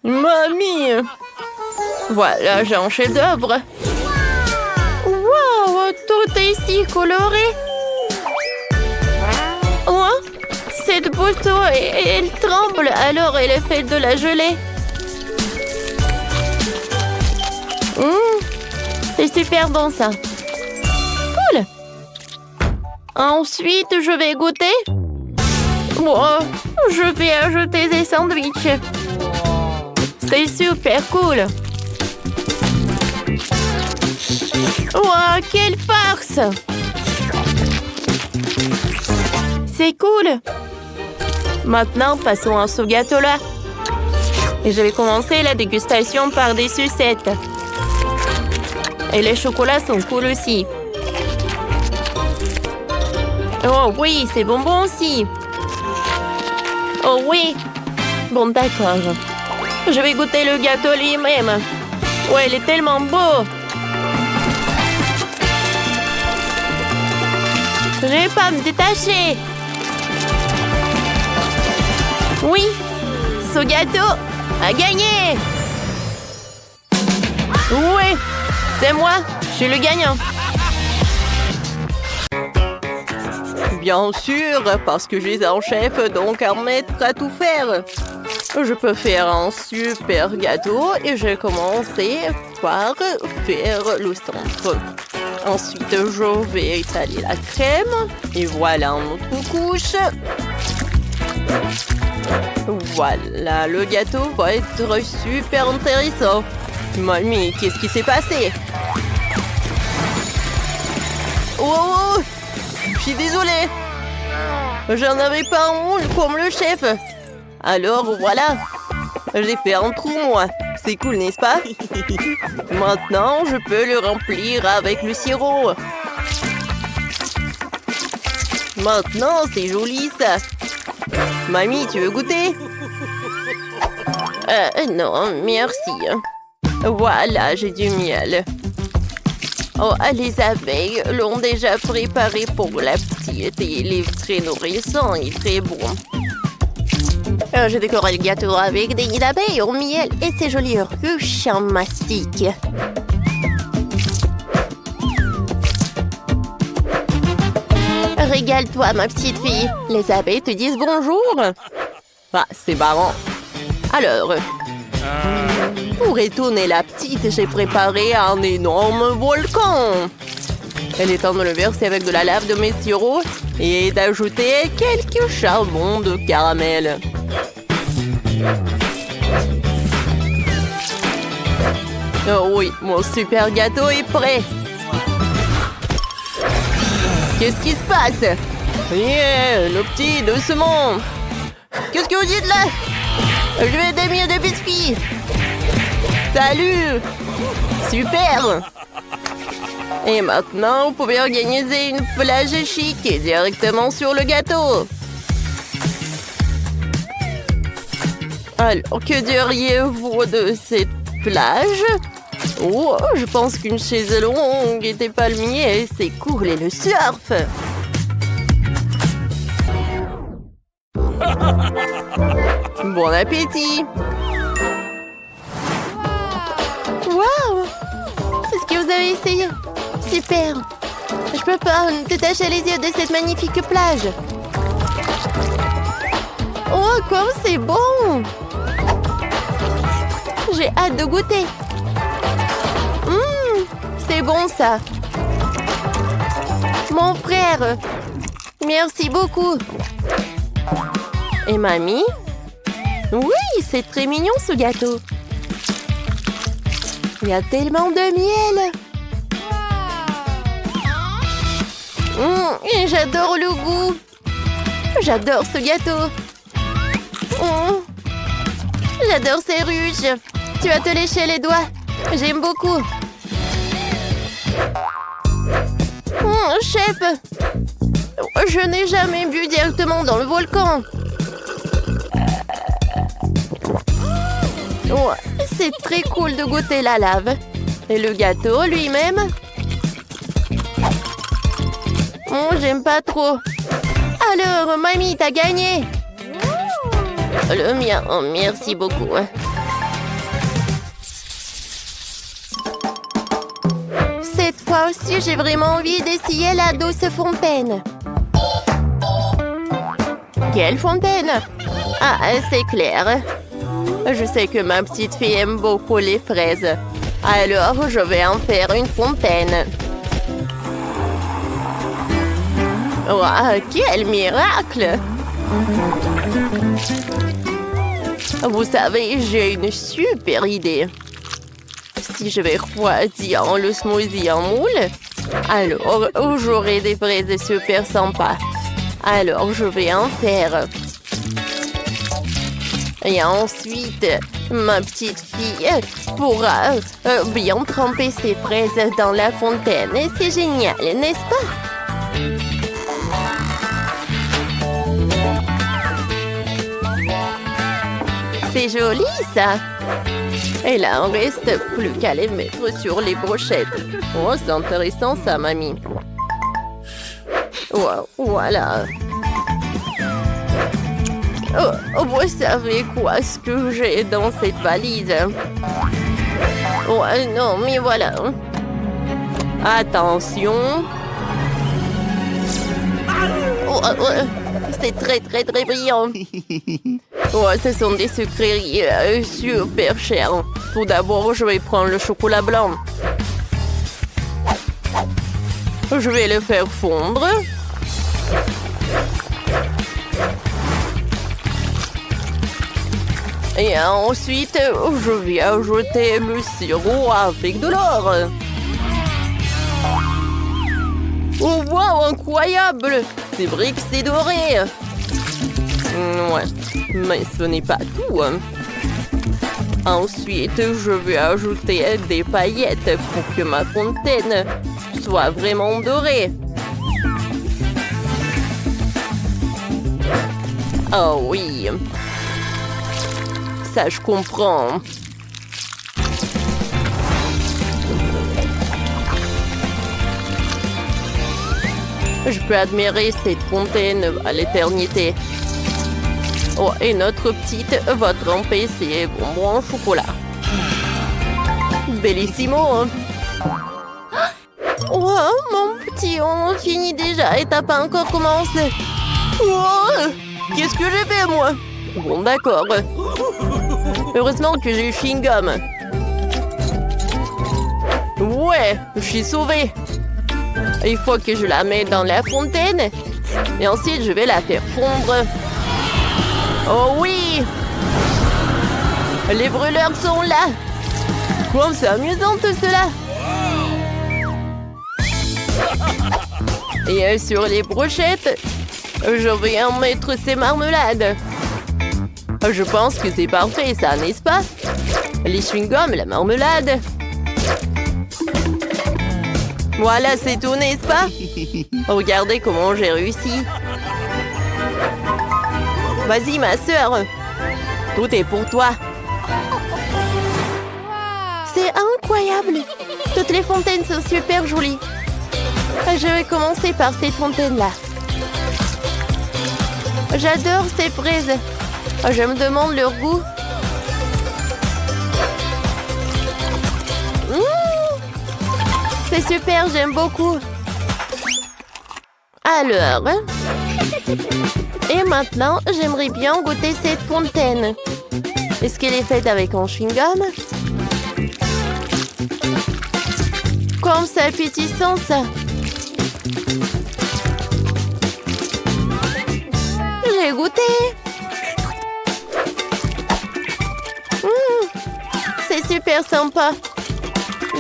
Mamie! Voilà, j'ai un chef-d'œuvre. Wow, tout est si coloré. Oh, cette bouteille, elle tremble, alors elle est faite de la gelée. C'est super bon, ça. Cool. Ensuite, je vais goûter. Oh, je vais ajouter des sandwichs. C'est super cool. Wow, quelle farce! C'est cool. Maintenant, passons à ce gâteau-là. Et je vais commencer la dégustation par des sucettes. Et les chocolats sont cool aussi. Oh oui, c'est bonbon aussi. Oh oui. Bon, d'accord. Je vais goûter le gâteau lui-même. Ouais, il est tellement beau. Je vais pas me détacher. Oui, ce gâteau a gagné. Oui, c'est moi. Je suis le gagnant. Bien sûr, parce que je suis un chef, donc un maître à tout faire. Je peux faire un super gâteau et je vais commencer par faire le centre. Ensuite, je vais étaler la crème. Et voilà notre couche. Voilà, le gâteau va être super intéressant. Mamie, qu'est-ce qui s'est passé? Oh, je suis désolée. J'en avais pas un moule comme le chef. Alors voilà, j'ai fait un trou moi. C'est cool, n'est-ce pas? Maintenant, je peux le remplir avec le sirop. Maintenant, c'est joli ça. Mamie, tu veux goûter? Non, merci. Voilà, j'ai du miel. Oh, les abeilles l'ont déjà préparé pour la petite et il est très nourrissant et très bon. J'ai décoré le gâteau avec des nids d'abeilles au miel et ces jolies ruches en mastic. Régale-toi, ma petite fille. Les abeilles te disent bonjour. Ah, c'est marrant. Alors, pour étonner la petite, j'ai préparé un énorme volcan. Elle est en train de le verser avec de la lave de mes sirops et d'ajouter quelques charbons de caramel. Oh oui, mon super gâteau est prêt. Qu'est-ce qui se passe? Yeah, le petit, doucement. Qu'est-ce que vous dites là? Je vais des miettes de biscuits. Salut. Super. Et maintenant, vous pouvez organiser une plage chic directement sur le gâteau. Alors, que diriez-vous de cette plage? Oh, je pense qu'une chaise longue et des palmiers, c'est cool, et le surf. Bon appétit. Wow! C'est ce que vous avez essayé. Super. Je peux pas détacher les yeux de cette magnifique plage. Oh, comme c'est bon! J'ai hâte de goûter. C'est bon ça. Mon frère. Merci beaucoup. Et mamie? Oui, c'est très mignon ce gâteau. Il y a tellement de miel. J'adore le goût. J'adore ce gâteau. J'adore ces ruches. Tu vas te lécher les doigts. J'aime beaucoup. Chef, je n'ai jamais bu directement dans le volcan. C'est très cool de goûter la lave. Et le gâteau lui-même. J'aime pas trop. Alors, mamie, t'as gagné. Le mien, merci beaucoup. Cette fois aussi, j'ai vraiment envie d'essayer la douce fontaine. Quelle fontaine? Ah, c'est clair. Je sais que ma petite fille aime beaucoup les fraises. Alors, je vais en faire une fontaine. Wow, quel miracle! Vous savez, j'ai une super idée. Si je vais refroidir le smoothie en moule, alors j'aurai des fraises super sympas. Alors, je vais en faire. Et ensuite, ma petite fille pourra bien tremper ses fraises dans la fontaine. Et c'est génial, n'est-ce pas? C'est joli, ça. Et là, on reste plus qu'à les mettre sur les brochettes. Oh, c'est intéressant, ça, mamie. Wow, voilà. Oh, vous savez quoi, ce que j'ai dans cette valise? Ouais, non, mais voilà. Attention. C'est très, très, très brillant. Ce sont des sucreries super chères. Tout d'abord, je vais prendre le chocolat blanc. Je vais le faire fondre. Et ensuite, je vais ajouter le sirop avec de l'or. Oh, wow, incroyable! C'est vrai que c'est doré. Ouais, mais ce n'est pas tout. Ensuite, je vais ajouter des paillettes pour que ma fontaine soit vraiment dorée. Oh oui. Ça, je comprends. Je peux admirer cette fontaine à l'éternité. Oh, et notre petite va tremper ses bonbons au chocolat. Bellissimo. Oh, mon petit, on finit déjà et t'as pas encore commencé. Oh, qu'est-ce que j'ai fait, moi? Bon, d'accord. Heureusement que j'ai eu chewing-gum. Ouais, je suis sauvée. Il faut que je la mette dans la fontaine. Et ensuite, je vais la faire fondre. Oh oui! Les brûleurs sont là. Comme c'est amusant tout cela. Et sur les brochettes, je vais en mettre ces marmelades. Je pense que c'est parfait, ça, n'est-ce pas? Les chewing-gums, la marmelade. Voilà, c'est tout, n'est-ce pas? Regardez comment j'ai réussi. Vas-y, ma sœur. Tout est pour toi. C'est incroyable. Toutes les fontaines sont super jolies. Je vais commencer par ces fontaines-là. J'adore ces fraises. Je me demande leur goût. C'est super, j'aime beaucoup. Alors, et maintenant, j'aimerais bien goûter cette fontaine. Est-ce qu'elle est faite avec un chewing-gum? Comme c'est appétissant, ça. J'ai goûté. C'est super sympa.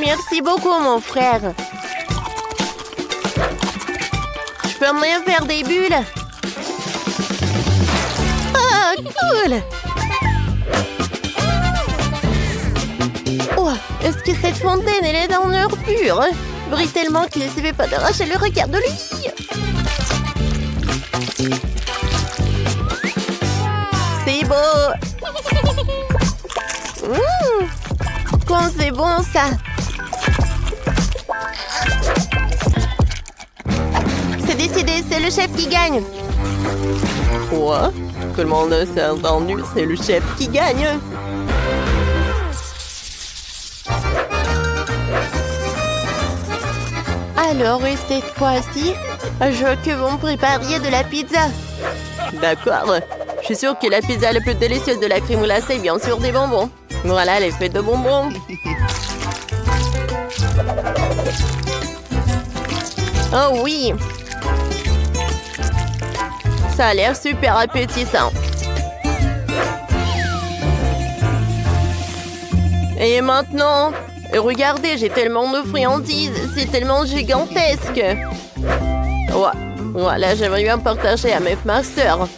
Merci beaucoup, mon frère. Je peux même faire des bulles. Ah, cool. Oh, est-ce que cette fontaine, elle est d'un or pur? Brille tellement qu'il ne se fait pas d'arracher le regard de lui. C'est beau. Quand c'est bon, ça. C'est décidé, c'est le chef qui gagne. Quoi? Tout le monde s'est entendu, c'est le chef qui gagne. Alors, et cette fois-ci, je veux que vous me prépariez de la pizza. D'accord. Je suis sûre que la pizza la plus délicieuse de la crème glacée est bien sûr des bonbons. Voilà, elle est faite de bonbons. Oh oui! Ça a l'air super appétissant. Et maintenant, regardez, j'ai tellement de friandises. C'est tellement gigantesque. Ouais, voilà, j'aimerais bien partager avec ma sœur.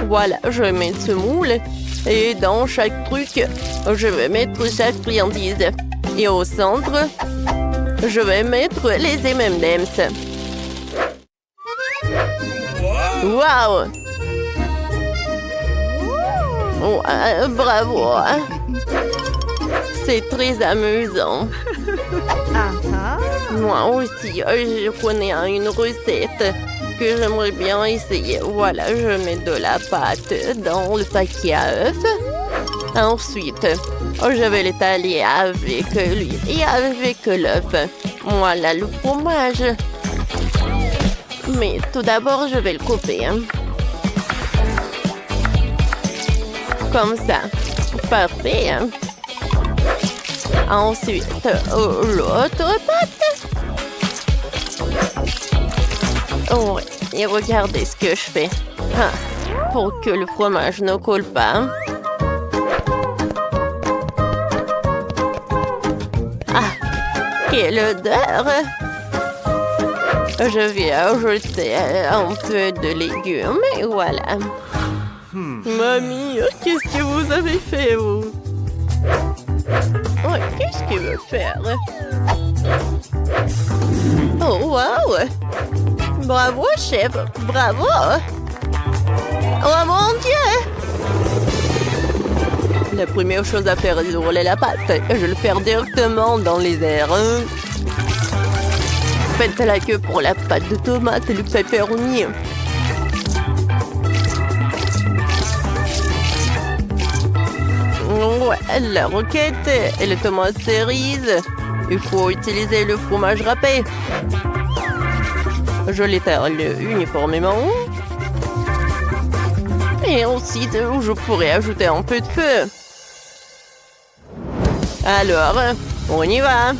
Voilà, je vais mettre ce moule. Et dans chaque truc, je vais mettre chaque friandise. Et au centre, je vais mettre les M&M's. Waouh! Bravo! C'est très amusant. Moi aussi, je connais une recette que j'aimerais bien essayer. Voilà, je mets de la pâte dans le paquet à œufs. Ensuite, je vais l'étaler avec l'huile et avec l'œuf. Voilà le fromage. Mais tout d'abord, je vais le couper. Comme ça. Parfait. Ensuite, l'autre pâte. Ouais, et regardez ce que je fais. Pour que le fromage ne colle pas. Quelle odeur! Je vais ajouter un peu de légumes et voilà. Mamie, qu'est-ce que vous avez fait, vous? Oh, qu'est-ce qu'il veut faire? Oh, wow! Bravo, chef! Bravo! Oh, mon Dieu! La première chose à faire est de rouler la pâte. Je vais le faire directement dans les airs. Faites la queue pour la pâte de tomate et le pepperoni. Ouais, la roquette et les tomates cerises. Il faut utiliser le fromage râpé. Je l'étale uniformément. Et ensuite, je pourrais ajouter un peu de feu. Alors, on y va.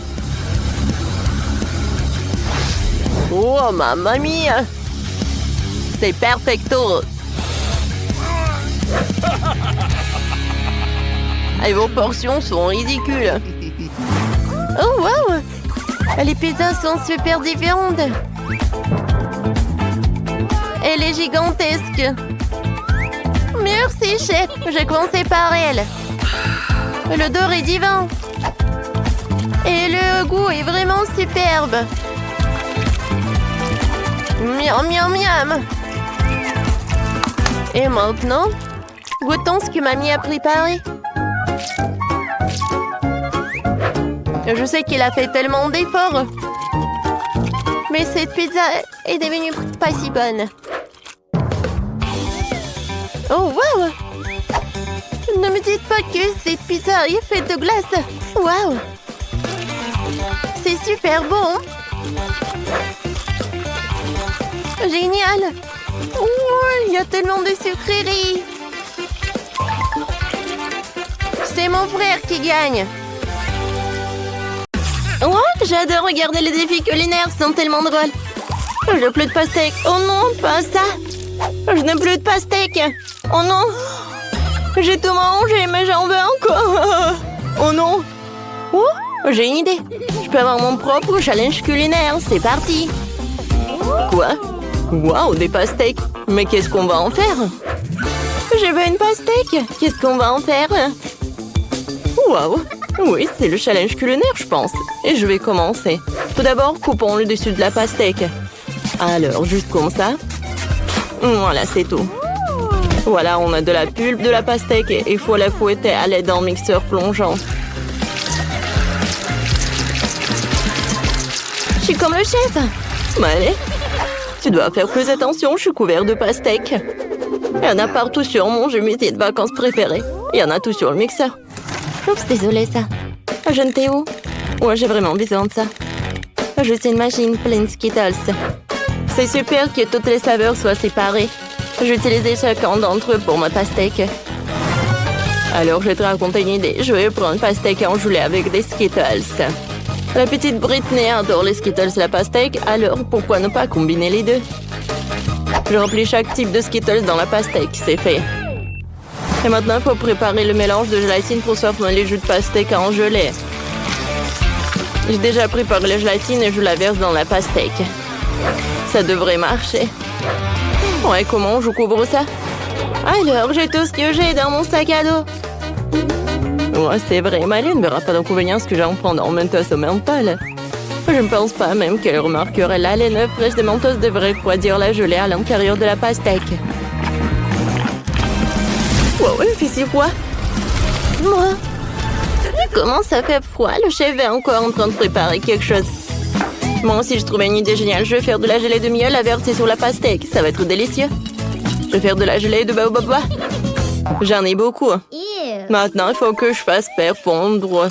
Oh, mamma mia! C'est perfecto! Et vos portions sont ridicules. Oh, wow! Les pizzas sont super différentes. Elle est gigantesque. Merci, chef. J'ai commencé par elle. L'odeur est divin. Et le goût est vraiment superbe. Miam, miam, miam. Et maintenant, goûtons ce que mamie a préparé. Je sais qu'il a fait tellement d'efforts. Mais cette pizza est devenue pas si bonne. Oh, wow! Ne me dites pas que cette pizza est faite de glace. Wow! C'est super bon. Génial! Oh, il y a tellement de sucreries. C'est mon frère qui gagne. Oh, j'adore regarder les défis culinaires, ils sont tellement drôles. J'ai plus de pastèque. Oh non, pas ça. Je n'ai plus de pastèque. Oh non. J'ai tout mangé, mais j'en veux encore. Oh non. Oh, j'ai une idée. Je peux avoir mon propre challenge culinaire. C'est parti. Quoi? Waouh, des pastèques. Mais qu'est-ce qu'on va en faire? Je veux une pastèque. Qu'est-ce qu'on va en faire? Waouh. Oui, c'est le challenge culinaire, je pense. Et je vais commencer. Tout d'abord, coupons le dessus de la pastèque. Alors, juste comme ça. Voilà, c'est tout. Voilà, on a de la pulpe de la pastèque et il faut la fouetter à l'aide d'un mixeur plongeant. Je suis comme le chef. Allez, tu dois faire plus attention, je suis couvert de pastèques. Il y en a partout sur mon jeu métier de vacances préféré. Il y en a tout sur le mixeur. Oups, désolé ça. Je ne t'ai où? Ouais, j'ai vraiment besoin de ça. Je suis une machine pleine de Skittles. C'est super que toutes les saveurs soient séparées. J'ai utilisé chacun d'entre eux pour ma pastèque. Alors, je vais te raconter une idée. Je vais prendre une pastèque engelée avec des Skittles. La petite Britney adore les Skittles et la pastèque, alors pourquoi ne pas combiner les deux? Je remplis chaque type de Skittles dans la pastèque, c'est fait. Et maintenant, il faut préparer le mélange de gélatine pour softenir les jus de pastèque en gelée. J'ai déjà préparé la gélatine et je la verse dans la pastèque. Ça devrait marcher. Ouais, comment je couvre ça? Alors, j'ai tout ce que j'ai dans mon sac à dos. Ouais, c'est vrai, Maline ne verra pas d'inconvénient que j'en prends en mentos au menthol. Je ne pense pas même qu'elle remarquerait la laine fraîche des mentos devrait refroidir la gelée à l'intérieur de la pastèque. Wow, il fait si froid. Moi. Comment ça fait froid? Le chef est encore en train de préparer quelque chose. Moi aussi, je trouvais une idée géniale. Je vais faire de la gelée de miel à verser sur la pastèque. Ça va être délicieux. Je vais faire de la gelée de baobab. J'en ai beaucoup. Maintenant, il faut que je fasse faire fondre.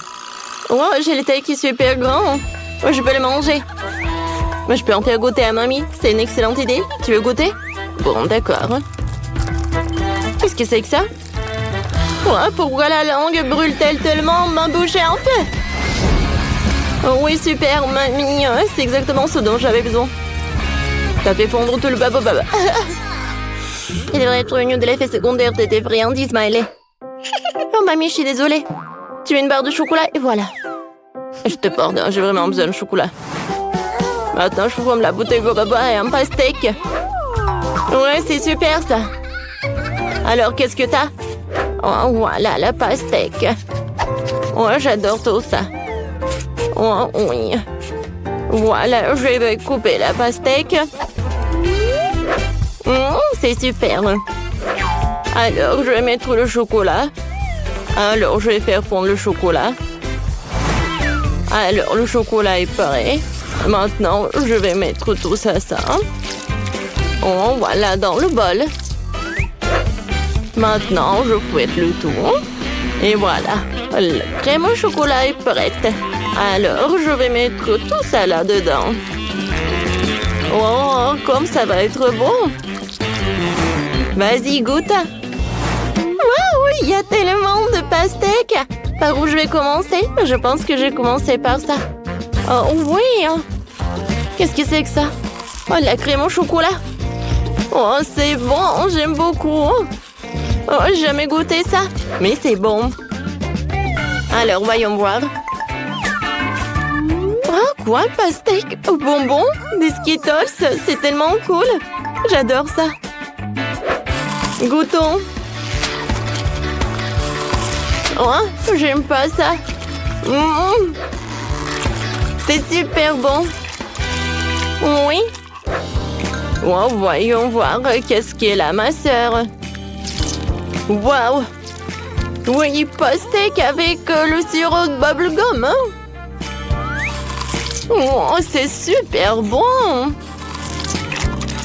Oh, j'ai le taille qui est super grand. Oh, je peux le manger. Mais je peux en faire goûter à mamie. C'est une excellente idée. Tu veux goûter? Bon, d'accord. Qu'est-ce que c'est que ça? Oh, pourquoi la langue brûle-t-elle tellement? Ma bouche est en feu. Oh oui, super, mamie. C'est exactement ce dont j'avais besoin. T'as fait fondre tout le baobab. Il devrait être une de l'effet secondaire de tes friandises, Smiley. Oh, mamie, je suis désolée. Tu veux une barre de chocolat et voilà. Je te pardonne, j'ai vraiment besoin de chocolat. Maintenant, je forme la bouteille de baobab et un pastèque. Ouais, c'est super, ça. Alors, qu'est-ce que t'as? Oh, voilà, la pastèque. Ouais, j'adore tout ça. Oh, oui. Voilà, je vais couper la pastèque. C'est super. Alors, je vais mettre le chocolat. Alors, je vais faire fondre le chocolat. Alors, le chocolat est prêt. Maintenant, je vais mettre tout ça. Oh, voilà, dans le bol. Maintenant, je fouette le tout. Et voilà, la crème au chocolat est prête. Alors, je vais mettre tout ça là-dedans. Oh, comme ça va être bon. Vas-y, goûte. Waouh, il y a tellement de pastèques. Par où je vais commencer? Je pense que je vais commencer par ça. Oh oui. Qu'est-ce que c'est que ça? Oh, la crème au chocolat. Oh, c'est bon, j'aime beaucoup. Oh, j'ai jamais goûté ça. Mais c'est bon. Alors, voyons voir. Oh, quoi, pastèque? Bonbons? Des Skittles? C'est tellement cool. J'adore ça. Goûtons. Oh, j'aime pas ça. C'est super bon. Oui. Oh, voyons voir qu'est-ce qu'est là, ma sœur. Waouh. Oui, pastèque avec le sirop de bubblegum. Hein? Oh, c'est super bon.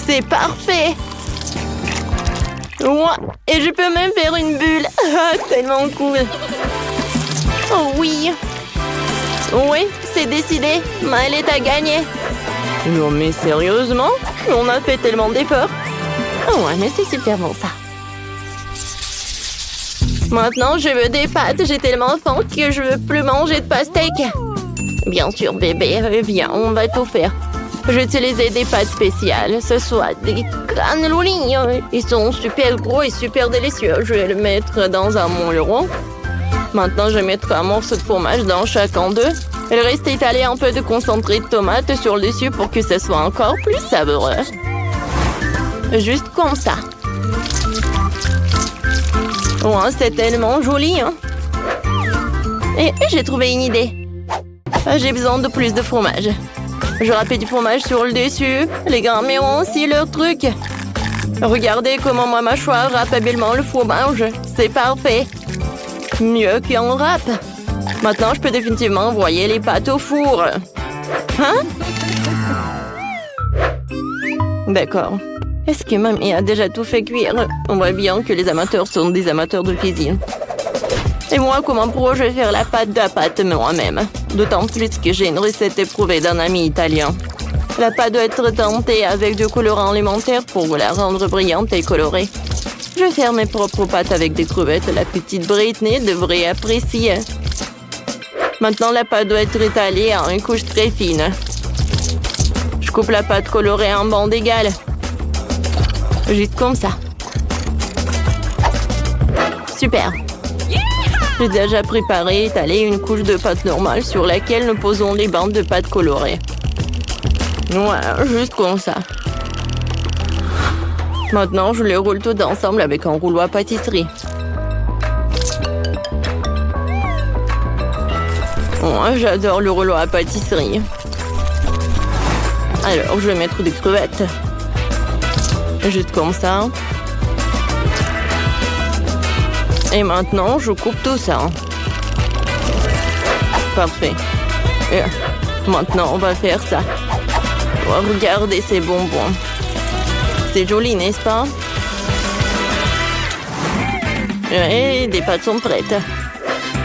C'est parfait. Oh, et je peux même faire une bulle. Tellement cool. Oh oui. Oui, c'est décidé. Maëlette a gagné. Non mais sérieusement? On a fait tellement d'efforts. Oh ouais, mais c'est super bon ça. Maintenant, je veux des pâtes. J'ai tellement faim que je veux plus manger de pastèque. Bien sûr, bébé. Viens, on va tout faire. J'ai utilisé des pâtes spéciales. Ce soit des canneloni. Ils sont super gros et super délicieux. Je vais le mettre dans un moule rond. Maintenant, je mettrai un morceau de fromage dans chacun d'eux. Il reste étalé un peu de concentré de tomate sur le dessus pour que ce soit encore plus savoureux. Juste comme ça. Oh, c'est tellement joli, hein? Et j'ai trouvé une idée. J'ai besoin de plus de fromage. Je râpe du fromage sur le dessus. Les grands-mères ont aussi leur truc. Regardez comment ma mâchoire râpe habilement le fromage. C'est parfait. Mieux qu'un râpe. Maintenant, je peux définitivement envoyer les pâtes au four. Hein? D'accord. Est-ce que mamie a déjà tout fait cuire? On voit bien que les amateurs sont des amateurs de cuisine. Et moi, comment pourrais-je faire la pâte moi-même? D'autant plus que j'ai une recette éprouvée d'un ami italien. La pâte doit être teintée avec du colorant alimentaire pour la rendre brillante et colorée. Je vais faire mes propres pâtes avec des crevettes. La petite Britney devrait apprécier. Maintenant, la pâte doit être étalée en une couche très fine. Je coupe la pâte colorée en bandes égales. Juste comme ça. Super. J'ai déjà préparé et étalé une couche de pâte normale sur laquelle nous posons les bandes de pâte colorée. Voilà, juste comme ça. Maintenant, je les roule tout ensemble avec un rouleau à pâtisserie. Oh, j'adore le rouleau à pâtisserie. Alors, je vais mettre des crevettes. Juste comme ça. Et maintenant, je coupe tout ça. Parfait. Et maintenant, on va faire ça. Oh, regardez ces bonbons. C'est joli, n'est-ce pas? Et des pâtes sont prêtes.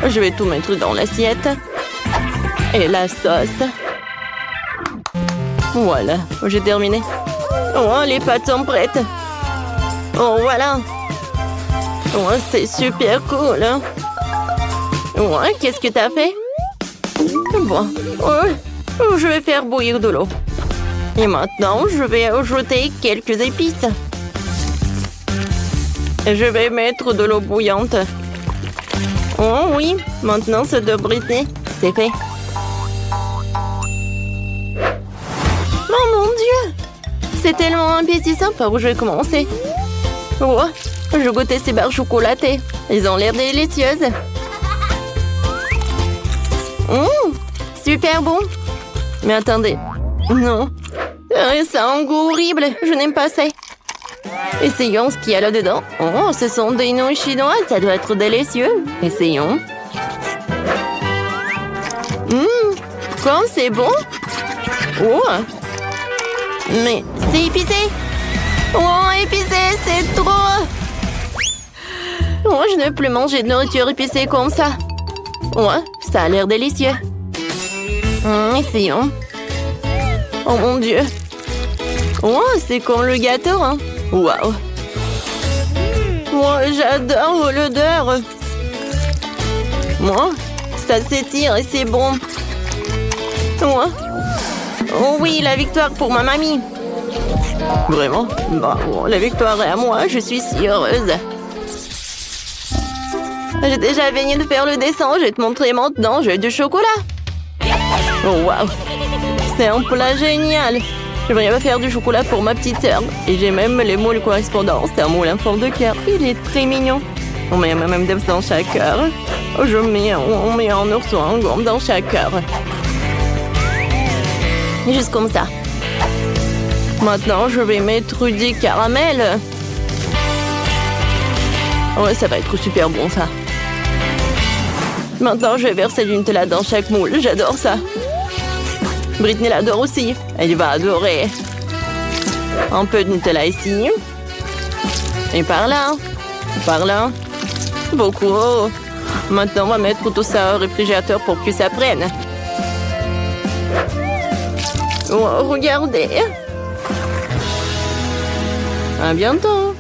Je vais tout mettre dans l'assiette. Et la sauce. Voilà, j'ai terminé. Oh, les pâtes sont prêtes. Oh, voilà. Oh, c'est super cool. Hein? Oh, qu'est-ce que t'as fait? Bon, oh, je vais faire bouillir de l'eau. Et maintenant, je vais ajouter quelques épices. Je vais mettre de l'eau bouillante. Oh oui, maintenant c'est de Britney. C'est fait. Oh mon Dieu! C'est tellement appétissant par où je vais commencer. Oh, je goûtais ces barres chocolatées. Elles ont l'air délicieuses. Super bon. Mais attendez. Non. Ça a un goût horrible. Je n'aime pas ça. Essayons ce qu'il y a là-dedans. Oh, ce sont des nouilles chinoises. Ça doit être délicieux. Essayons. Comme c'est bon. Oh. Mais c'est épicé. Oh, épicé, c'est trop. Oh, je ne veux plus manger de nourriture épicée comme ça. Oh, ça a l'air délicieux. Essayons. Oh mon Dieu. Oh, c'est comme le gâteau, hein. Waouh. Oh, j'adore l'odeur. Moi, ça s'étire et c'est bon. Oh oui, la victoire pour ma mamie. Vraiment? Bah, bon, la victoire est à moi, je suis si heureuse. J'ai déjà fini de faire le dessin, je vais te montrer maintenant, j'ai du chocolat. Oh waouh. C'est un plat génial. J'aimerais faire du chocolat pour ma petite sœur. Et j'ai même les moules correspondants. C'est un moule en forme de cœur. Il est très mignon. On met même des dans chaque cœur. On met un ourson en gomme dans chaque cœur. Juste comme ça. Maintenant, je vais mettre du caramel. Ouais, ça va être super bon, ça. Maintenant, je vais verser du Nutella dans chaque moule. J'adore ça. Britney l'adore aussi. Elle va adorer. Un peu de Nutella ici. Et par là. Par là. Beaucoup. Maintenant, on va mettre tout ça au réfrigérateur pour que ça prenne. Oh, regardez. À bientôt.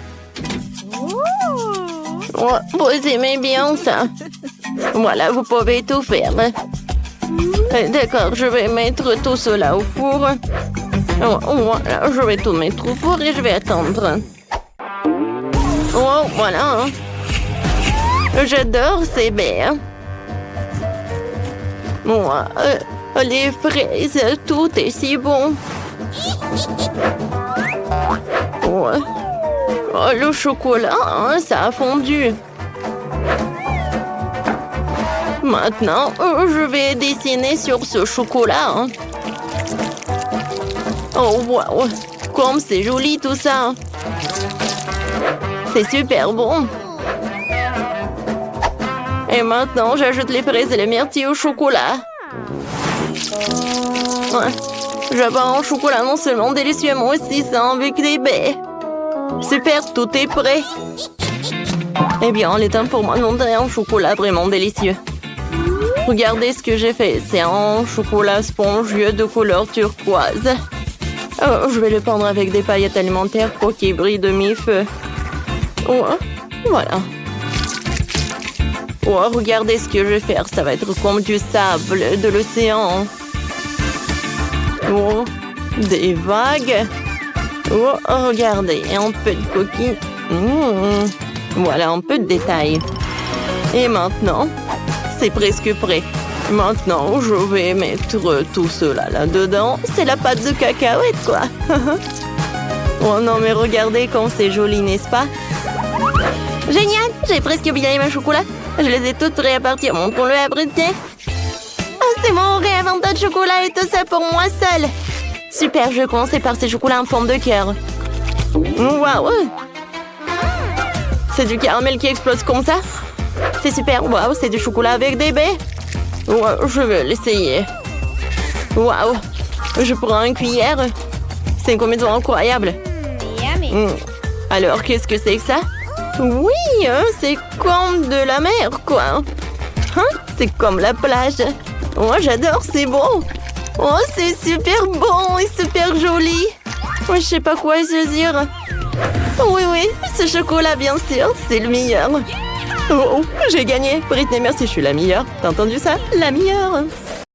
Oh, vous aimez bien ça. Voilà, vous pouvez tout faire. D'accord, je vais mettre tout cela au four. Voilà, je vais tout mettre au four et je vais attendre. Oh, voilà. J'adore ces baies. Moi, les fraises, tout est si bon. Oh, le chocolat, hein, ça a fondu. Maintenant, je vais dessiner sur ce chocolat. Hein. Oh, wow! Comme c'est joli tout ça! C'est super bon! Et maintenant, j'ajoute les fraises et les myrtilles au chocolat. Ouais. J'avais un chocolat non seulement délicieux, mais aussi sain avec des baies. Super, tout est prêt. Eh bien, il est temps pour moi de montrer un chocolat vraiment délicieux. Regardez ce que j'ai fait. C'est un chocolat spongieux de couleur turquoise. Oh, je vais le peindre avec des paillettes alimentaires pour qu'il brille de mi-feu. Oh, voilà. Oh, regardez ce que je vais faire. Ça va être comme du sable de l'océan. Oh, des vagues. Oh, regardez. Et un peu de coquille. Voilà, un peu de détails. Et maintenant, c'est presque prêt. Maintenant, je vais mettre tout cela là-dedans. C'est la pâte de cacahuète, quoi. Oh non, mais regardez comme c'est joli, n'est-ce pas? Génial! J'ai presque oublié mes chocolats. Je les ai toutes prêts à partir. Montrons-le à Britney. Ah, c'est mon rêve, un tas de chocolat et tout ça pour moi seule. Super, je vais commencer par ces chocolats en forme de cœur. Waouh! C'est du caramel qui explose comme ça? C'est super. Waouh, c'est du chocolat avec des baies. Wow, je vais l'essayer. Waouh! Je prends une cuillère. C'est complètement incroyable. Alors, qu'est-ce que c'est que ça? Oui, c'est comme de la mer, quoi. Hein? C'est comme la plage. Oh, j'adore, c'est beau. Oh, c'est super bon et super joli. Oh, je sais pas quoi choisir. Oui, ce chocolat, bien sûr, c'est le meilleur. Oh, j'ai gagné. Britney, merci, je suis la meilleure. T'as entendu ça? La meilleure.